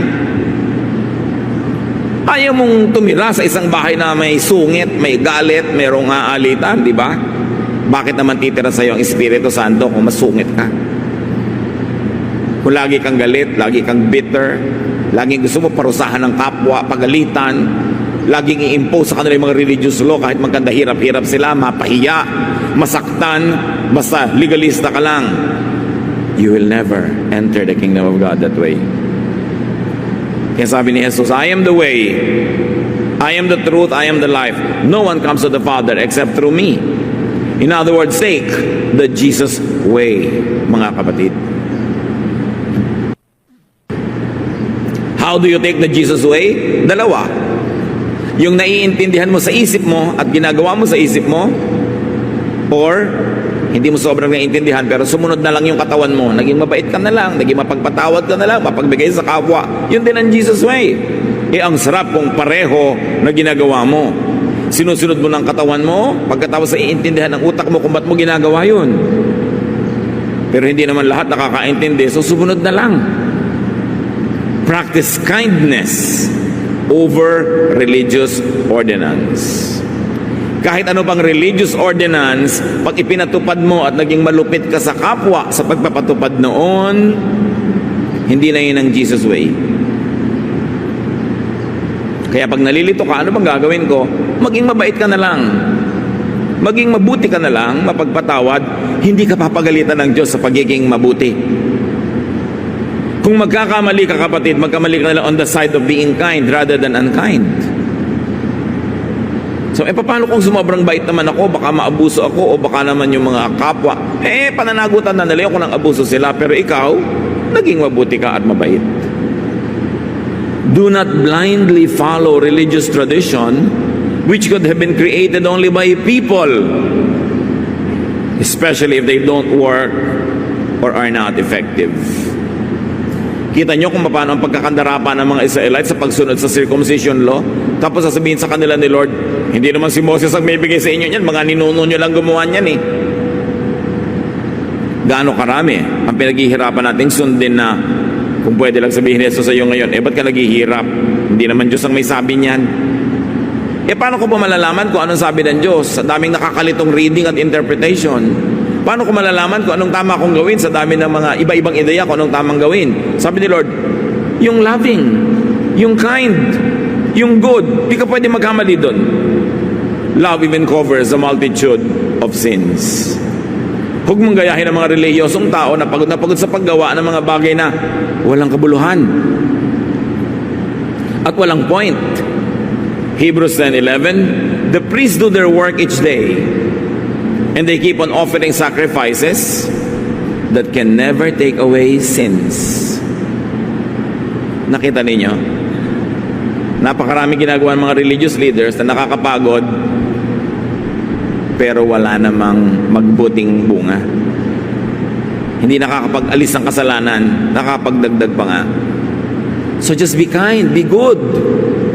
Ayaw mong tumira sa isang bahay na may sungit, may galit, mayroong aalitan, di ba? Bakit naman titira sa iyo ang Espiritu Santo kung masungit ka? Kung lagi kang galit, lagi kang bitter, laging gusto mo parusahan ng kapwa, pagalitan, laging i-impose sa kanila yung mga religious law kahit magkanda hirap-hirap sila, mapahiya, masaktan, basta legalista ka lang. You will never enter the kingdom of God that way. Kaya sabi ni Jesus, I am the way, I am the truth, I am the life. No one comes to the Father except through me. In other words, take the Jesus way, mga kapatid. How How do you take the Jesus way? Dalawa. Yung naiintindihan mo sa isip mo at ginagawa mo sa isip mo, or hindi mo sobrang naiintindihan pero sumunod na lang yung katawan mo. Naging mabait ka na lang, naging mapagpatawad ka na lang, mapagbigay sa kapwa. Yun din ang Jesus way. Ang sarap kung pareho na ginagawa mo. Sinusunod mo ng katawan mo, pagkatapos sa iintindihan ng utak mo kung ba't mo ginagawa yun. Pero hindi naman lahat nakakaintindi, so sumunod na lang. Practice kindness over religious ordinance. Kahit ano pang religious ordinance, pag ipinatupad mo at naging malupit ka sa kapwa sa pagpapatupad noon, hindi na yun ang Jesus way. Kaya pag nalilito ka, ano bang gagawin ko? Maging mabait ka na lang. Maging mabuti ka na lang, mapagpatawad, hindi ka papagalitan ng Diyos sa pagiging mabuti. Kung magkakamali ka, kapatid, magkamali ka na lang on the side of being kind rather than unkind. So, paano kung sumabrang bait naman ako, baka maabuso ako, o baka naman yung mga kapwa, pananagutan na nila ko ng abuso sila, pero ikaw, naging mabuti ka at mabait. Do not blindly follow religious tradition, which could have been created only by people, especially if they don't work or are not effective. Kita nyo kung paano ang pagkakandarapan ng mga Israelites sa pagsunod sa circumcision law. Tapos sasabihin sa kanila ni Lord, hindi naman si Moses ang may bigay sa inyo yan, mga ninuno nyo lang gumawa niyan eh. Gaano karami ang pinaghihirapan nating sundin na kung pwede lang sabihin ni Jesus sa iyo ngayon, ba't ka naghihirap? Hindi naman Diyos ang may sabi niyan. Paano ko pa malalaman kung anong sabi ng Diyos? Sa daming nakakalitong reading at interpretation. Paano ko malalaman kung anong tama kong gawin sa dami ng mga iba-ibang ideya kung anong tamang gawin? Sabi ni Lord, yung loving, yung kind, yung good, di ka pwede magkamali doon. Love even covers a multitude of sins. Huwag mong gayahin ang mga reliyosong tao na pagod sa paggawa ng mga bagay na walang kabuluhan at walang point. Hebrews 10:11, the priests do their work each day, and they keep on offering sacrifices that can never take away sins. Nakita ninyo? Napakarami ginagawa ng mga religious leaders na nakakapagod, pero wala namang magbuting bunga. Hindi nakakapag-alis ng kasalanan, nakakapagdagdag pa nga. So just be kind, be good.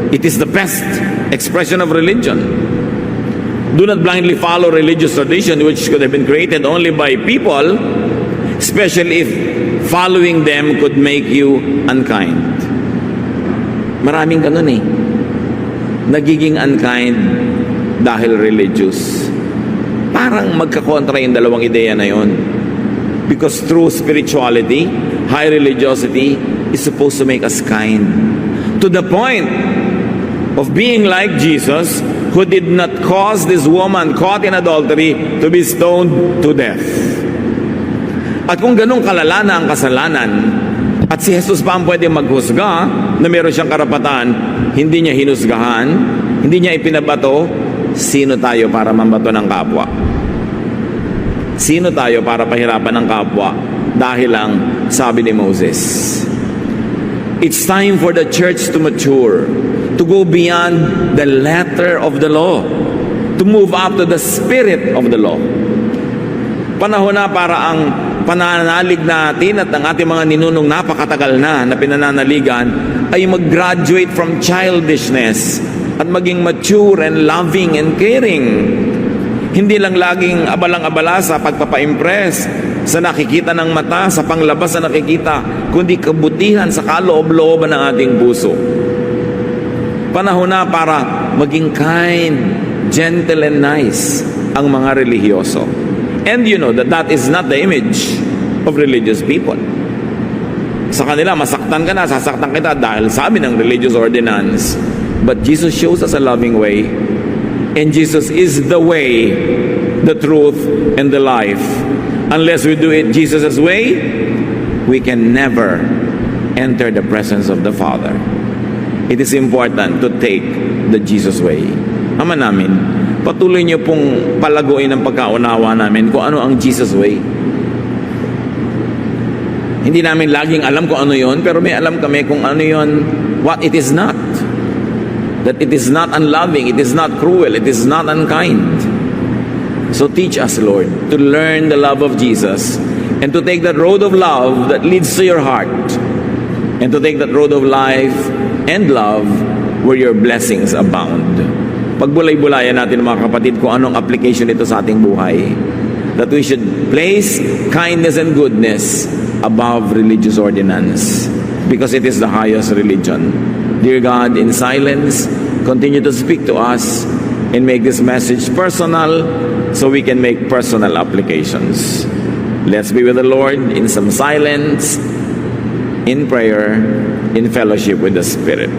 It is the best expression of religion. Do not blindly follow religious tradition which could have been created only by people, especially if following them could make you unkind. Maraming ganun eh. Nagiging unkind dahil religious. Parang magkakontra yung dalawang ideya na yon. Because true spirituality, high religiosity, is supposed to make us kind. To the point of being like Jesus, who did not cause this woman caught in adultery to be stoned to death. At kung ganun kalala na ang kasalanan, at si Jesus pa ang pwede maghusga na meron siyang karapatan, hindi niya hinusgahan, hindi niya ipinabato, sino tayo para mambato ng kapwa? Sino tayo para pahirapan ng kapwa? Dahil lang sabi ni Moses, it's time for the church to mature, to go beyond the letter of the law, to move up to the spirit of the law. Panahon na para ang pananalig natin at ang ating mga ninunong napakatagal na pinananaligan ay mag-graduate from childishness at maging mature and loving and caring. Hindi lang laging abalang-abala sa pagpapa-impress, sa nakikita ng mata, sa panglabas na nakikita, kundi kabutihan sa kaloob-looban ng ating puso. Panahon na para maging kind, gentle, and nice ang mga relihiyoso. And you know that is not the image of religious people. Sa kanila, masaktan ka na, sasaktan kita dahil sabi ng religious ordinance. But Jesus shows us a loving way. And Jesus is the way, the truth, and the life. Unless we do it Jesus' way, we can never enter the presence of the Father. It is important to take the Jesus way. Ama namin, patuloy niyo pong palaguin ang pagkaunawa namin kung ano ang Jesus way. Hindi namin laging alam kung ano yon, pero may alam kami kung ano yon what it is not. That it is not unloving, it is not cruel, it is not unkind. So teach us, Lord, to learn the love of Jesus and to take that road of love that leads to your heart, and to take that road of life and love where your blessings abound. Pagbulay-bulayan natin, mga kapatid, kung anong application nito sa ating buhay. That we should place kindness and goodness above religious ordinance, because it is the highest religion. Dear God, in silence, continue to speak to us and make this message personal so we can make personal applications. Let's be with the Lord in some silence, in prayer, in fellowship with the Spirit.